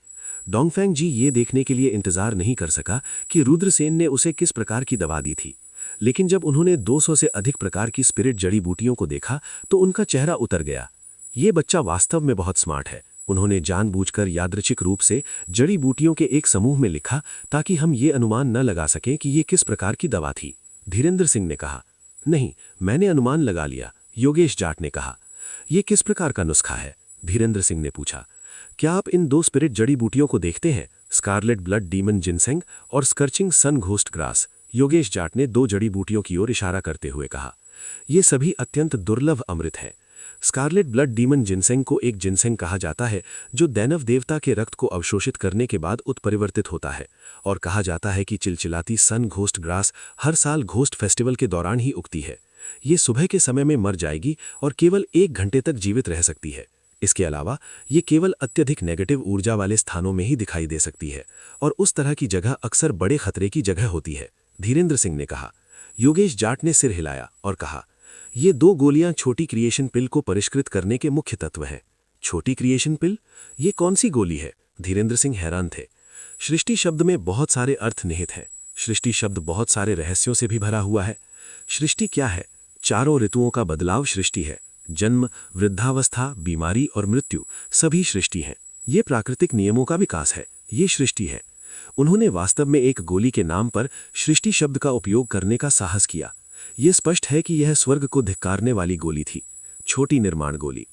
डोंगफेंग जी ये देखने के लिए इंतजार नहीं कर सका कि रुद्रसेन ने उसे किस प्रकार की दवा दी थी, लेकिन जब उन्होंने 200 से अधिक प्रकार की स्पिरिट जड़ी बूटियों को देखा तो उनका चेहरा उतर गया। ये बच्चा वास्तव में बहुत स्मार्ट है। उन्होंने जानबूझकर यादृच्छिक रूप से जड़ी बूटियों के एक समूह में लिखा ताकि हम ये अनुमान न लगा सकें कि ये किस प्रकार की दवा थी, धीरेंद्र सिंह ने कहा। नहीं, मैंने अनुमान लगा लिया, योगेश जाट ने कहा। यह किस प्रकार का नुस्खा है? धीरेंद्र सिंह ने पूछा। क्या आप इन 2 स्पिरिट जड़ी बूटियों को देखते हैं, स्कारलेट ब्लड डीमन जिनसेंग और स्कर्चिंग सन घोस्ट ग्रास? योगेश जाट ने 2 जड़ी बूटियों की ओर इशारा करते हुए कहा। ये सभी अत्यंत दुर्लभ अमृत हैं। स्कारलेट ब्लड डीमन जिनसेंग को एक जिनसेंग कहा जाता है जो दैनव देवता के रक्त को अवशोषित करने के बाद उत्परिवर्तित होता है, और कहा जाता है कि चिलचिलाती सन घोस्ट ग्रास हर साल घोस्ट फेस्टिवल के दौरान ही उगती है। ये सुबह के समय में मर जाएगी और केवल 1 घंटे तक जीवित रह सकती है। इसके अलावा ये केवल अत्यधिक नेगेटिव ऊर्जा वाले स्थानों में ही दिखाई दे सकती है, और उस तरह की जगह अक्सर बड़े खतरे की जगह होती है, धीरेंद्र सिंह ने कहा। योगेश जाट ने सिर हिलाया और कहा, ये 2 गोलियां छोटी क्रिएशन पिल को परिष्कृत करने के मुख्य तत्व हैं। छोटी क्रिएशन पिल? ये कौन सी गोली है? धीरेंद्र सिंह हैरान थे। सृष्टि शब्द में बहुत सारे अर्थ निहित हैं। सृष्टि शब्द बहुत सारे रहस्यों से भी भरा हुआ है। सृष्टि क्या है? 4 ऋतुओं का बदलाव सृष्टि है। जन्म, वृद्धावस्था, बीमारी और मृत्यु सभी सृष्टि हैं। ये प्राकृतिक नियमों का विकास है, ये सृष्टि है। उन्होंने वास्तव में एक गोली के नाम पर सृष्टि शब्द का उपयोग करने का साहस किया। यह स्पष्ट है कि यह स्वर्ग को धिक्कारने वाली गोली थी, छोटी निर्माण गोली।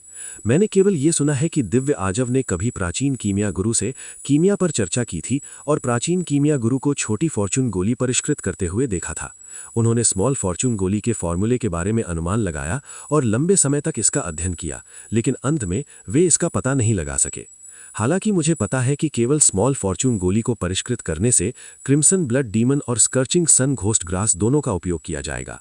मैंने केवल ये सुना है कि दिव्य आजव ने कभी प्राचीन कीमिया गुरु से कीमिया पर चर्चा की थी और प्राचीन कीमिया गुरु को छोटी फॉर्चून गोली परिष्कृत करते हुए देखा था। उन्होंने स्मॉल फॉर्चून गोली के फॉर्मूले के बारे में अनुमान लगाया और लंबे समय तक इसका अध्ययन किया, लेकिन अंत में वे इसका पता नहीं लगा सके। हालांकि मुझे पता है कि केवल स्मॉल फॉर्चून गोली को परिष्कृत करने से क्रिम्सन ब्लड डीमन और स्कर्चिंग सन घोस्ट ग्रास दोनों का उपयोग किया जाएगा।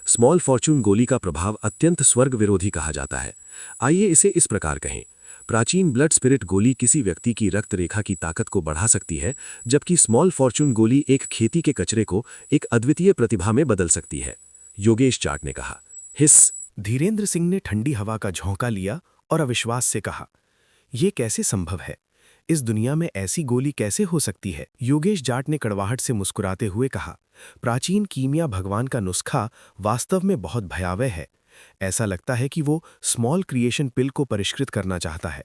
स्मॉल फॉर्चून गोली का प्रभाव अत्यंत स्वर्ग विरोधी कहा जाता है। आइए इसे इस प्रकार कहें, प्राचीन ब्लड स्पिरिट गोली किसी व्यक्ति की रक्त रेखा की ताकत को बढ़ा सकती है, जबकि स्मॉल फॉर्चून गोली एक खेती के कचरे को एक अद्वितीय प्रतिभा में बदल सकती है, योगेश जाट ने कहा। हिस। धीरेंद्र सिंह ने ठंडी हवा का झोंका लिया और अविश्वास से कहा, यह कैसे संभव है? इस दुनिया में ऐसी गोली कैसे हो सकती है? योगेश जाट ने कड़वाहट से मुस्कुराते हुए कहा, प्राचीन कीमिया भगवान का नुस्खा वास्तव में बहुत भयावह है। ऐसा लगता है कि वो स्मॉल क्रिएशन पिल को परिष्कृत करना चाहता है।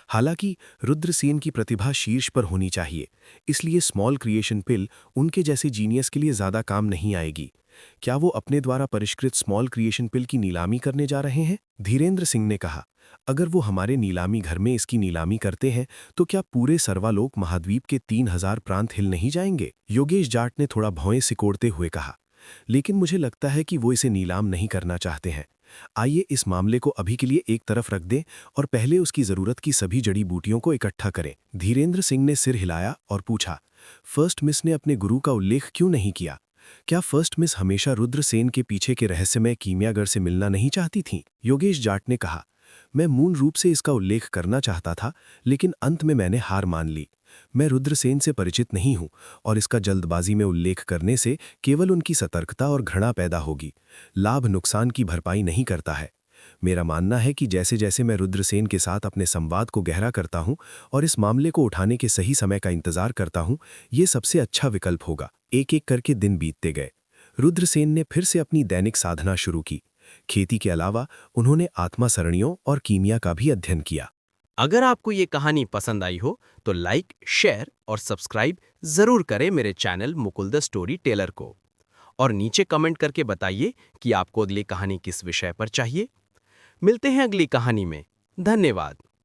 हालांकि रुद्रसेन की प्रतिभा शीर्ष पर होनी चाहिए, इसलिए स्मॉल क्रिएशन पिल उनके जैसे जीनियस के लिए ज्यादा काम नहीं आएगी। क्या वो अपने द्वारा परिष्कृत स्मॉल क्रिएशन पिल की नीलामी करने जा रहे हैं? धीरेंद्र सिंह ने कहा, अगर वो हमारे नीलामी घर में इसकी नीलामी करते हैं तो क्या पूरे सर्वालोक महाद्वीप के 3000 प्रांत हिल नहीं जाएंगे? योगेश जाट ने थोड़ा भौएं सिकोड़ते हुए कहा, लेकिन मुझे लगता है कि वो इसे नीलाम नहीं करना चाहते हैं। आइए इस मामले को अभी के लिए एक तरफ रख दें और पहले उसकी जरूरत की सभी जड़ी बूटियों को इकट्ठा करें। धीरेंद्र सिंह ने सिर हिलाया और पूछा, फर्स्ट मिस ने अपने गुरु का उल्लेख क्यों नहीं किया? क्या फर्स्ट मिस हमेशा रुद्रसेन के पीछे के रहस्यमय कीमियागर से मिलना नहीं चाहती थीं? योगेश जाट ने कहा, मैं मूल रूप से इसका उल्लेख करना चाहता था, लेकिन अंत में मैंने हार मान ली। मैं रुद्रसेन से परिचित नहीं हूं और इसका जल्दबाजी में उल्लेख करने से केवल उनकी सतर्कता और घृणा पैदा होगी, लाभ नुकसान की भरपाई नहीं करता है। मेरा मानना है कि जैसे जैसे मैं रुद्रसेन के साथ अपने संवाद को गहरा करता हूं और इस मामले को उठाने के सही समय का इंतजार करता हूं, ये सबसे अच्छा विकल्प होगा। एक एक करके दिन बीतते गए। रुद्रसेन ने फिर से अपनी दैनिक साधना शुरू की। खेती के अलावा उन्होंने आत्मा सरणियों और कीमिया का भी अध्ययन किया। अगर आपको ये कहानी पसंद आई हो तो लाइक, शेयर और सब्सक्राइब जरूर करें मेरे channel Mukul the story teller को। और नीचे कमेंट करके बताइए कि आपको अगली कहानी किस विषय पर चाहिए। मिलते हैं अगली कहानी में। धन्यवाद।